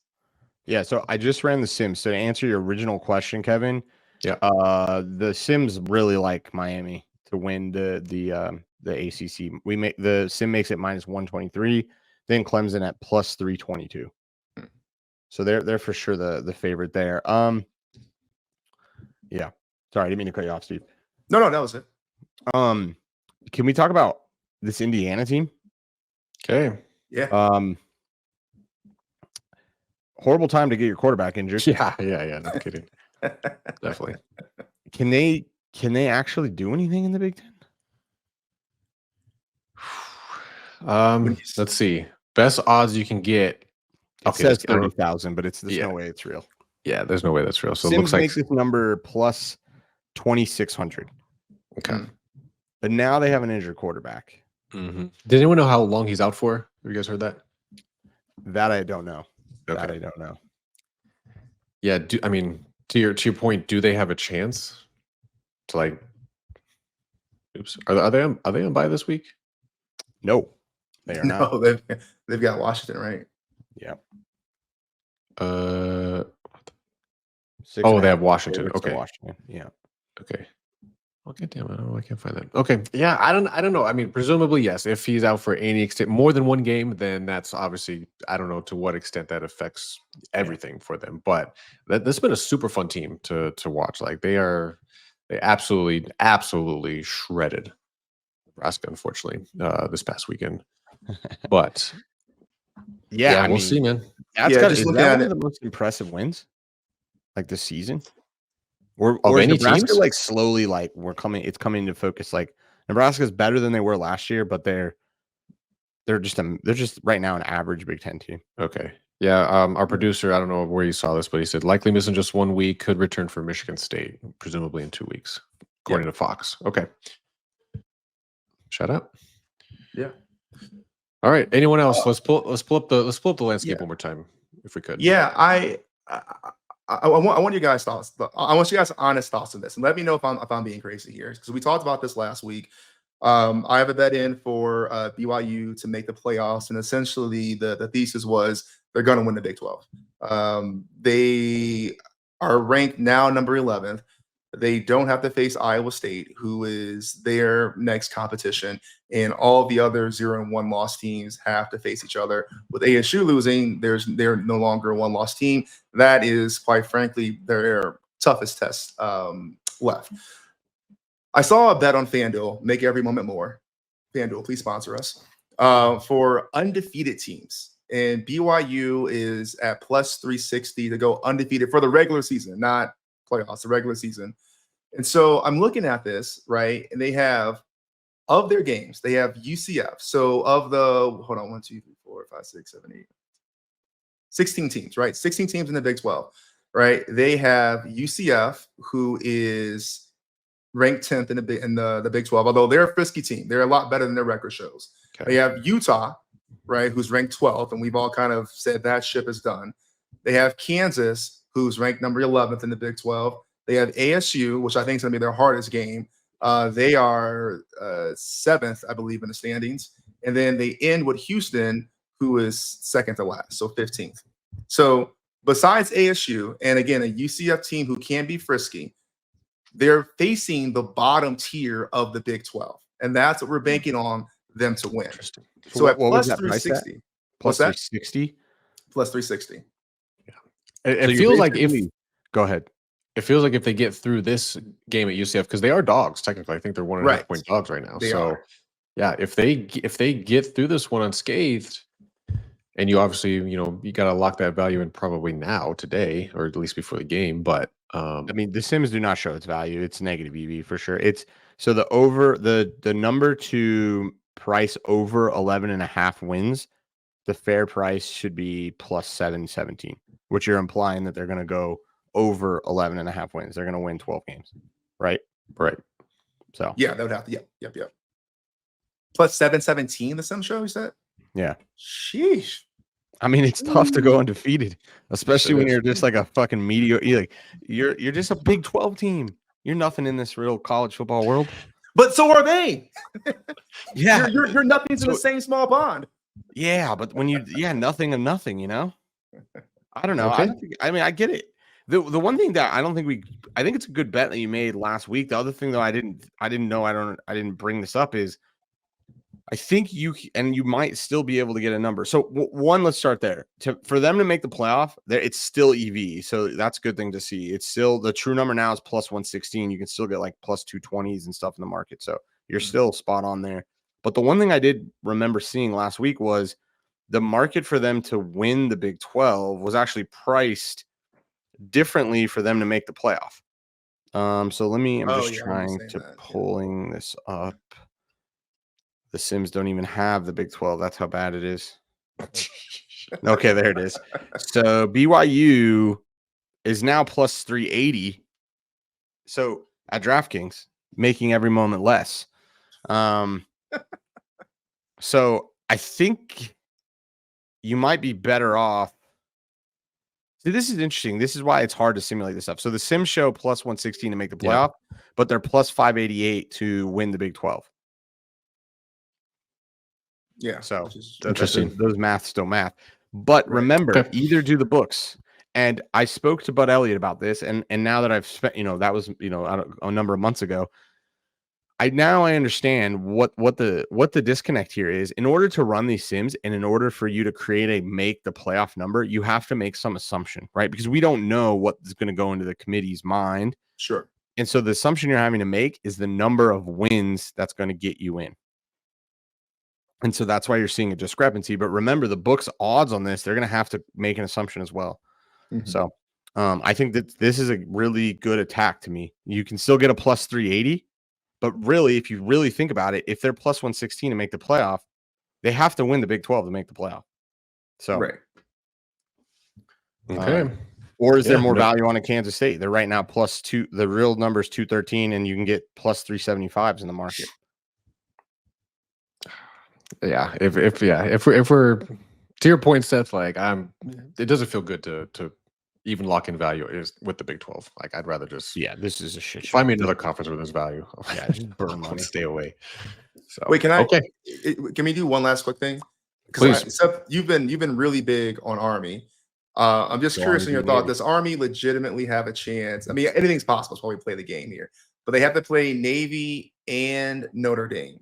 Yeah. So I just ran the Sims. So to answer your original question, Kevin. Yeah. The Sims really like Miami to win the ACC. The Sim makes it -123, then Clemson at +322. So they're for sure the favorite there. Yeah. Sorry, I didn't mean to cut you off, Steve. No, that was it. Can we talk about this Indiana team? Okay. Yeah. Horrible time to get your quarterback injured. Yeah. No kidding. Definitely. Can they actually do anything in the Big Ten? Let's see. Best odds you can get. It says 30,000, but there's no way it's real. Yeah, there's no way that's real. So Sims it looks like makes this number plus 2,600. Okay. But now they have an injured quarterback. Mm-hmm. Did anyone know how long he's out for? Have you guys heard that? That I don't know. Okay. That I don't know. Yeah. To your point, do they have a chance to like? Oops. Are they on bye this week? No, they are not. No, they've got Washington, right? Yeah. They have Washington. Okay. Washington. Yeah. Okay. Okay, damn it. I can't find that. Okay. Yeah, I don't know. I mean, presumably, yes. If he's out for any extent, more than one game, then that's obviously, I don't know to what extent that affects everything for them. But this has been a super fun team to watch. Like they absolutely shredded Nebraska, unfortunately, this past weekend. But yeah, we'll see, man. That's just looking at one of the most impressive wins, like this season. Or any Nebraska teams? like slowly like it's coming into focus. Like Nebraska's better than they were last year, but they're just right now an average Big Ten team. Okay. Yeah. Our producer, I don't know where you saw this, but he said likely missing just 1 week, could return for Michigan State, presumably in 2 weeks, according to Fox. Okay. Shut up. Yeah. All right. Anyone else? Let's pull up the landscape one more time, if we could. Yeah, I want you guys' thoughts. I want you guys' honest thoughts on this, and let me know if I'm being crazy here, because we talked about this last week. I have a bet in for BYU to make the playoffs, and essentially the thesis was they're going to win the Big 12. They are ranked now number 11th. They don't have to face Iowa State, who is their next competition, and all the other 0-1 loss teams have to face each other. With ASU losing, they're no longer a one-loss team. That is, quite frankly, their toughest test left. I saw a bet on FanDuel, make every moment more. FanDuel, please sponsor us, for undefeated teams. And BYU is at plus 360 to go undefeated for the regular season, not playoffs, the regular season. And so I'm looking at this, right? And they have, of their games, they have UCF. So of the, 1, 2, 3, 4, 5, 6, 7, 8, 16 teams, right? 16 teams in the Big 12, right? They have UCF, who is ranked 10th in the Big 12, although they're a frisky team. They're a lot better than their record shows. Okay. They have Utah, right, who's ranked 12th, and we've all kind of said that ship is done. They have Kansas, who's ranked number 11th in the Big 12. They have ASU, which I think is going to be their hardest game. They are 7th, I believe, in the standings. And then they end with Houston, who is second to last, so 15th. So besides ASU, and again, a UCF team who can be frisky, they're facing the bottom tier of the Big 12. And that's what we're banking on them to win. So at plus 360. Plus 360? Plus 360. Yeah. It feels like go ahead. It feels like if they get through this game at UCF, because they are dogs technically. I think they're 1.5 point dogs right now. Yeah, if they get through this one unscathed, and you obviously you got to lock that value in probably now today, or at least before the game. But I mean, the Sims do not show its value. It's negative EV for sure. It's so the number to price over 11.5 wins. The fair price should be plus 717, which you're implying that they're going to go over 11.5 wins. They're going to win 12 games, right? Right. So yeah, that would have to. Yep. Plus 717. The Sim show, you said? Yeah. Sheesh. I mean, it's tough to go undefeated, especially when you're just like a fucking mediocre. You're just a Big 12 team. You're nothing in this real college football world. But so are they. Yeah, you're nothing in the same small pond. Yeah, but when nothing of nothing, I don't know. Okay. I get it. The one thing that I think it's a good bet that you made last week. The other thing though, I didn't bring this up is I think you might still be able to get a number. So one, let's start there. For them to make the playoff, it's still EV, so that's a good thing to see. It's still the true number now is plus 116. You can still get like plus 220s and stuff in the market, so you're still spot on there. But the one thing I did remember seeing last week was the market for them to win the Big 12 was actually priced differently for them to make the playoff. So let me. I'm just trying to pulling this up. The Sims don't even have the Big 12. That's how bad it is. Okay, there it is. So BYU is now plus 380. So at DraftKings, making every moment less. So I think you might be better off. See, this is interesting. This is why it's hard to simulate this stuff. So the Sims show plus 116 to make the playoff, but they're plus 588 to win the Big 12. Yeah. So interesting. Those maths don't math. But remember, either do the books. And I spoke to Bud Elliott about this, and now that I've spent, that was a number of months ago. I understand what the disconnect here is. In order to run these sims, and in order for you to create make the playoff number, you have to make some assumption, right? Because we don't know what is going to go into the committee's mind. Sure. And so the assumption you're having to make is the number of wins that's going to get you in. And so that's why you're seeing a discrepancy. But remember, the book's odds on this, they're going to have to make an assumption as well. Mm-hmm. So I think that this is a really good attack to me. You can still get a plus 380. But really, if you really think about it, if they're plus 116 to make the playoff, they have to win the Big 12 to make the playoff. So, right. Okay. Or is there more value on a Kansas State? They're right now plus 2. The real number is 213, and you can get plus 375s in the market. Yeah. If we're to your point, Seth, like it doesn't feel good to even lock in value is with the Big 12. Like I'd rather just this is a shit show. Find me another conference with this value. Yeah, just burn money. Stay away. So wait, can we do one last quick thing? Please. Seth, you've been really big on Army. I'm just curious in your thought. Does Army legitimately have a chance? I mean, anything's possible while we play the game here, but they have to play Navy and Notre Dame.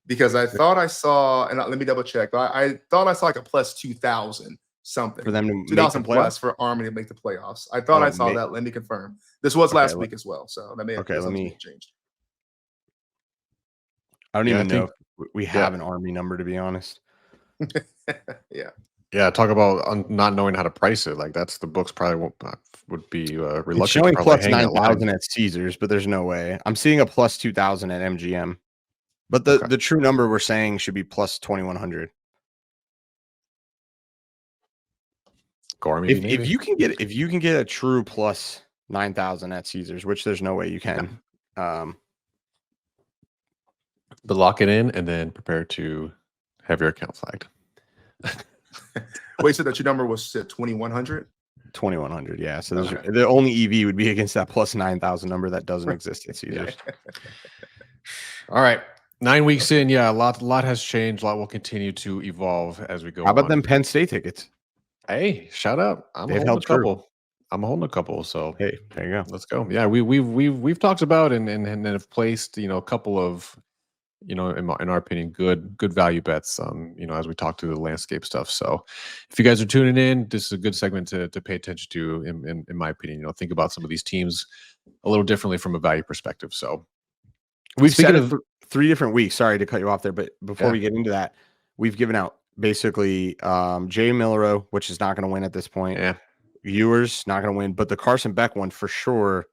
Because I thought I saw, and let me double check, but I thought I saw like a plus 2,000 something for them to 2,000 plus for Army to make the playoffs. I thought I saw that. Let me confirm. This was last week as well, so that may have changed. I don't even know if we have an Army number, to be honest. Yeah. Talk about not knowing how to price it. Like that's the books probably would be reluctant. It's showing to plus 9,000 at Caesars, but there's no way. I'm seeing a plus 2,000 at MGM. But the true number we're saying should be plus 2,100. If you can get a true plus 9,000 at Caesars, which there's no way you can. But lock it in and then prepare to have your account flagged. Wait, so that your number was 2,100? 2,100, yeah. So the only EV would be against that plus 9,000 number that doesn't exist at Caesars. All right. 9 weeks in, a lot has changed. A lot will continue to evolve as we go. How about them Penn State tickets? Hey, shout out! I'm holding a couple. So hey, there you go. Let's go. Yeah, we've talked about and have placed a couple of in our opinion good value bets. As we talk through the landscape stuff. So if you guys are tuning in, this is a good segment to pay attention to. In my opinion, think about some of these teams a little differently from a value perspective. So we've said it 3 different weeks. Sorry to cut you off there, but before we get into that, we've given out basically Jay Millero, which is not going to win at this point. Yeah. Ewers not going to win, but the Carson Beck one for sure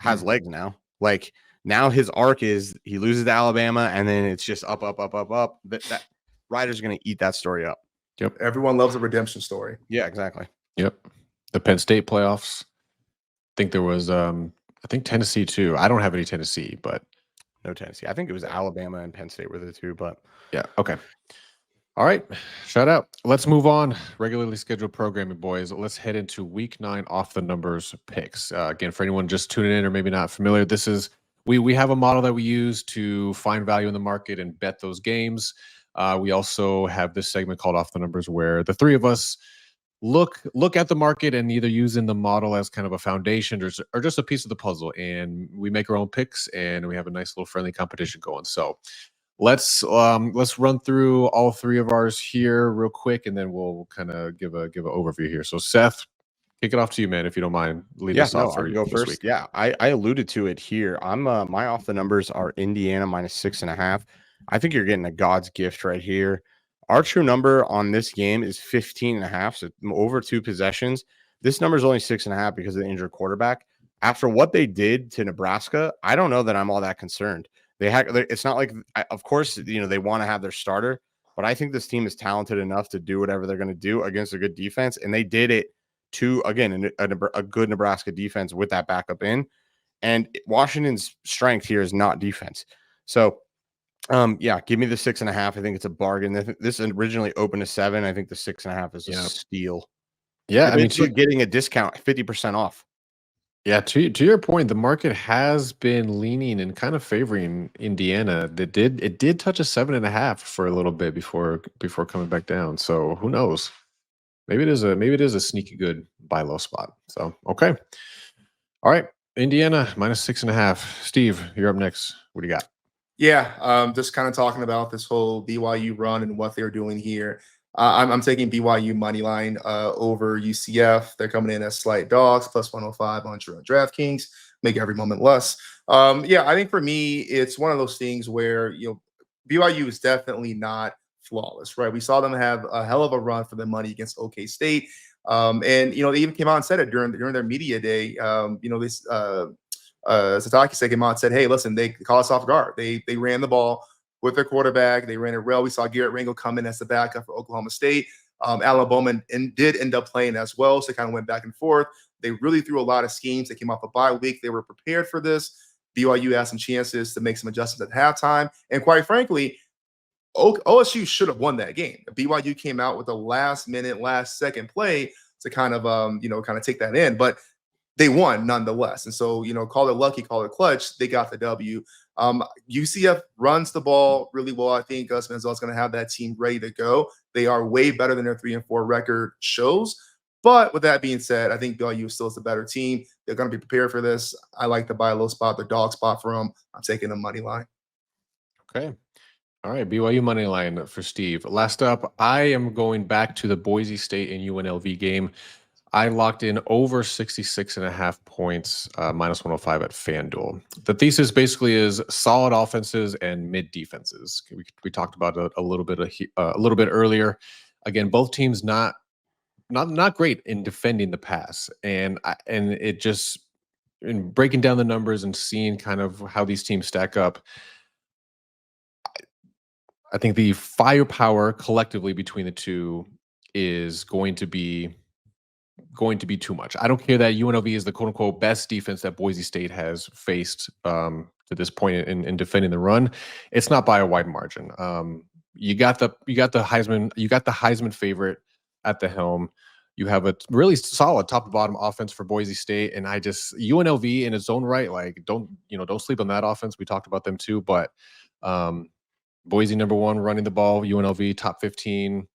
has legs now. Like now his arc is he loses to Alabama and then it's just up. That Ryder's going to eat that story up. Yep. Everyone loves a redemption story. Yeah, exactly. Yep. The Penn State playoffs. I think there was Tennessee too. I don't have any Tennessee, but no Tennessee. I think it was Alabama and Penn State were the 2, but yeah. Okay. All right. Shout out. Let's move on. Regularly scheduled programming, boys. Let's head into week 9 off the numbers picks. Again, for anyone just tuning in or maybe not familiar, this is we have a model that we use to find value in the market and bet those games. We also have this segment called Off the Numbers where the 3 of us look at the market and either using the model as kind of a foundation or just a piece of the puzzle, and we make our own picks and we have a nice little friendly competition going. So let's run through all three of ours here real quick, and then we'll kind of give an overview here. So Seth, kick it off to you, man, if you don't mind. Lead Yeah, us no, off I for can go this first. week. Yeah, I alluded to it here. I'm my off the numbers are Indiana -6.5. I think you're getting a God's gift right here. Our true number on this game is 15.5, so over 2 possessions. This number is only 6.5 because of the injured quarterback. After what they did to Nebraska, I don't know that I'm all that concerned. It's not like, of course, they want to have their starter, but I think this team is talented enough to do whatever they're going to do against a good defense, and they did it to, again, a good Nebraska defense with that backup in. And Washington's strength here is not defense. So, yeah, give me the 6.5. I think it's a bargain. This originally opened to 7. I think the 6.5 is a steal. Yeah, You're I mean, basically getting a discount, 50% off. yeah, to your point, the market has been leaning and kind of favoring Indiana. It did touch a 7.5 for a little bit before coming back down. So who knows? Maybe it is a sneaky good buy low spot. So okay. All right. Indiana -6.5. Steve, you're up next. What do you got? Yeah, just kind of talking about this whole BYU run and what they're doing here. I'm taking BYU money line over UCF. They're coming in as slight dogs, plus 105 on DraftKings. Make every moment less. Yeah, I think for me, it's one of those things where BYU is definitely not flawless, right? We saw them have a hell of a run for the money against OK State, and they even came out and said it during their media day. This. Satake came out and said, "Hey, listen, they caught us off guard. They ran the ball with their quarterback. They ran it well. We saw Garrett Ringo come in as the backup for Oklahoma State. Alan Bowman did end up playing as well, so they kind of went back and forth. They really threw a lot of schemes. They came off a bye week. They were prepared for this. BYU had some chances to make some adjustments at halftime, and quite frankly, OSU should have won that game. BYU came out with a last minute, last second play to kind of take that in, but they won nonetheless. And so, call it lucky, call it clutch. They got the W. UCF runs the ball really well. I think Gus Manziel's going to have that team ready to go. They are way better than their 3-4 record shows. But with that being said, I think BYU still is the better team. They're going to be prepared for this. I like the buy low spot, the dog spot for them. I'm taking the money line. Okay. All right, BYU money line for Steve. Last up, I am going back to the Boise State and UNLV game. I locked in over 66.5 points, -105 at FanDuel. The thesis basically is solid offenses and mid defenses. We talked about a little bit earlier. Again, both teams not great in defending the pass, and it just, in breaking down the numbers and seeing kind of how these teams stack up, I think the firepower collectively between the two is going to be too much. I don't care that UNLV is the quote unquote best defense that Boise State has faced to this point in defending the run. It's not by a wide margin. You got the Heisman favorite at the helm. You have a really solid top to bottom offense for Boise State, and UNLV in its own right, like don't sleep on that offense. We talked about them too, but Boise #1 running the ball, UNLV top 15.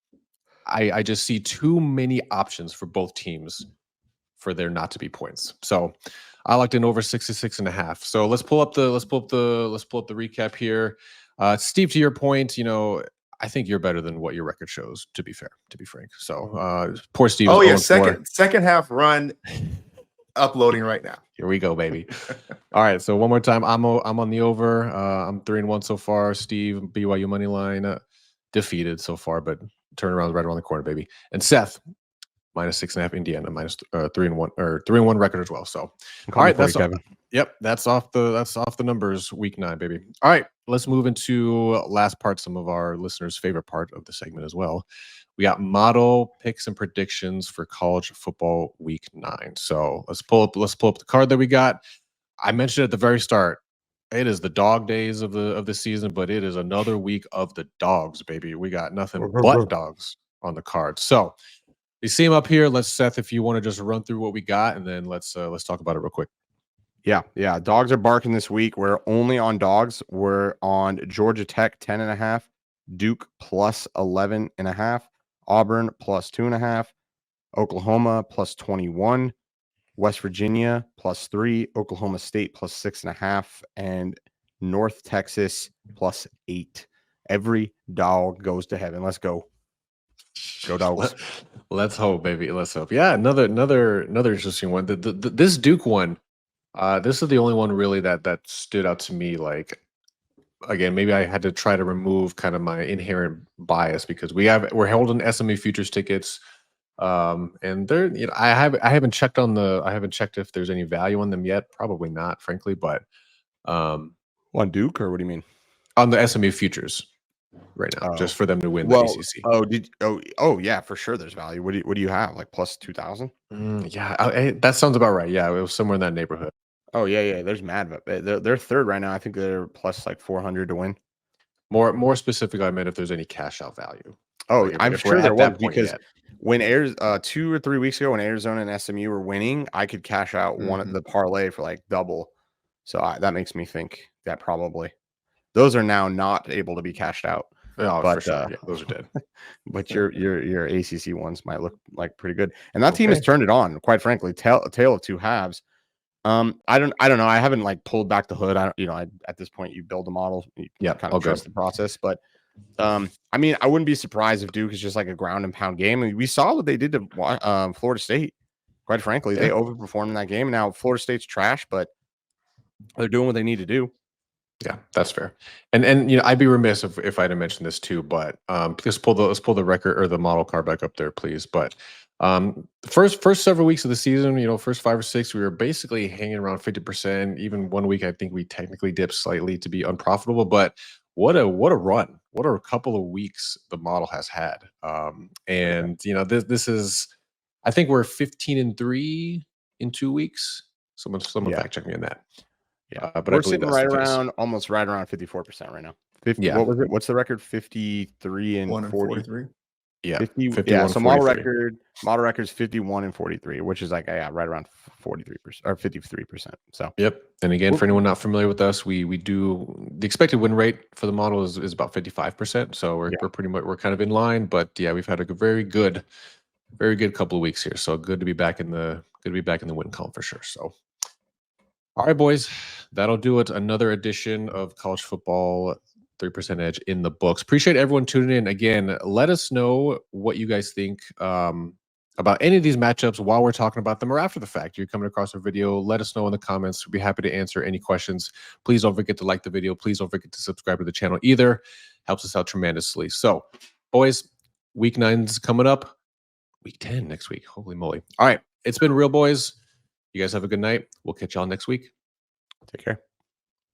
I just see too many options for both teams for there not to be points. So I locked in over 66.5. So let's pull up the recap here. Steve, to your point, I think you're better than what your record shows, to be frank. So poor Steve. Oh yeah, second half run uploading right now. Here we go, baby. All right, so one more time. I'm on the over. I'm 3-1 so far. Steve, BYU money line defeated so far, but turnaround right around the corner, baby. And Seth, -6.5 Indiana, -3-1 or 3-1 record as well. So all right, that's Kevin. Yep, that's off the numbers, week 9, baby. All right, let's move into last part, some of our listeners' favorite part of the segment as well. We got model picks and predictions for college football week 9. So let's pull up the card that we got. I mentioned at the very start, it is the dog days of the season, but it is another week of the dogs, baby. We got nothing but dogs on the card. So you see them up here. Seth, if you want to just run through what we got, and then let's talk about it real quick. Yeah. Dogs are barking this week. We're only on dogs. We're on Georgia Tech 10.5, Duke plus 11.5, Auburn plus 2.5, Oklahoma plus 21, West Virginia plus 3, Oklahoma State plus 6.5, and North Texas plus 8. Every dog goes to heaven. Let's go. Go dogs. Let's hope, baby. Let's hope. Yeah, another interesting one. This Duke one. This is the only one really that stood out to me. Like, again, maybe I had to try to remove kind of my inherent bias because we're holding SMU futures tickets, and they're I haven't checked if there's any value on them yet. Probably not, frankly, but On Duke, or what do you mean? On the SMU futures right now, just for them to win the ACC. Yeah, for sure. There's value. What do you have? Like plus 2,000? Yeah, that sounds about right. Yeah, it was somewhere in that neighborhood. Oh yeah. There's mad. They're third right now. I think they're plus like 400 to win. More specific, I meant if there's any cash out value. Oh, like I'm if sure we're there at was that point because yet. when 2 or 3 weeks ago when Arizona and SMU were winning, I could cash out one of the parlay for like double. So that makes me think that probably those are now not able to be cashed out. Oh, but for sure. Yeah, those are dead. But your ACC ones might look like pretty good, and that team has turned it on. Quite frankly, a tale of two halves. I don't know. I haven't like pulled back the hood. At this point you build a model. You kind of trust the process, but I mean, I wouldn't be surprised if Duke is just like a ground and pound game. I mean, we saw what they did to Florida State. Quite frankly, they overperformed in that game. Now Florida State's trash, but they're doing what they need to do. Yeah, that's fair. And I'd be remiss if I hadn't mentioned this too, but let's pull the record or the model card back up there, please. But first several weeks of the season, first 5 or 6, we were basically hanging around 50%. Even one week, I think we technically dipped slightly to be unprofitable. But what a run! What a couple of weeks the model has had. This is, I think we're 15-3 in 2 weeks. Someone fact check me on that. Yeah, but we're sitting almost right around 54% right now. 50. Yeah. What was it? What's the record? 53 and 43. Yeah, 50. Yeah. So model record's 51 and 43, which is like right around 43% or 53%. So yep. And again, for anyone not familiar with us, we do the expected win rate for the model is about 55%. So we're kind of in line. But yeah, we've had a very good couple of weeks here. So good to be back in the win column for sure. So. All right, boys, that'll do it. Another edition of College Football 3% Edge in the books. Appreciate everyone tuning in. Again, let us know what you guys think about any of these matchups while we're talking about them or after the fact. You're coming across our video. Let us know in the comments. We'll be happy to answer any questions. Please don't forget to like the video. Please don't forget to subscribe to the channel either. Helps us out tremendously. So, boys, week 9's coming up. Week 10 next week. Holy moly. All right. It's been real, boys. You guys have a good night. We'll catch y'all next week. Take care.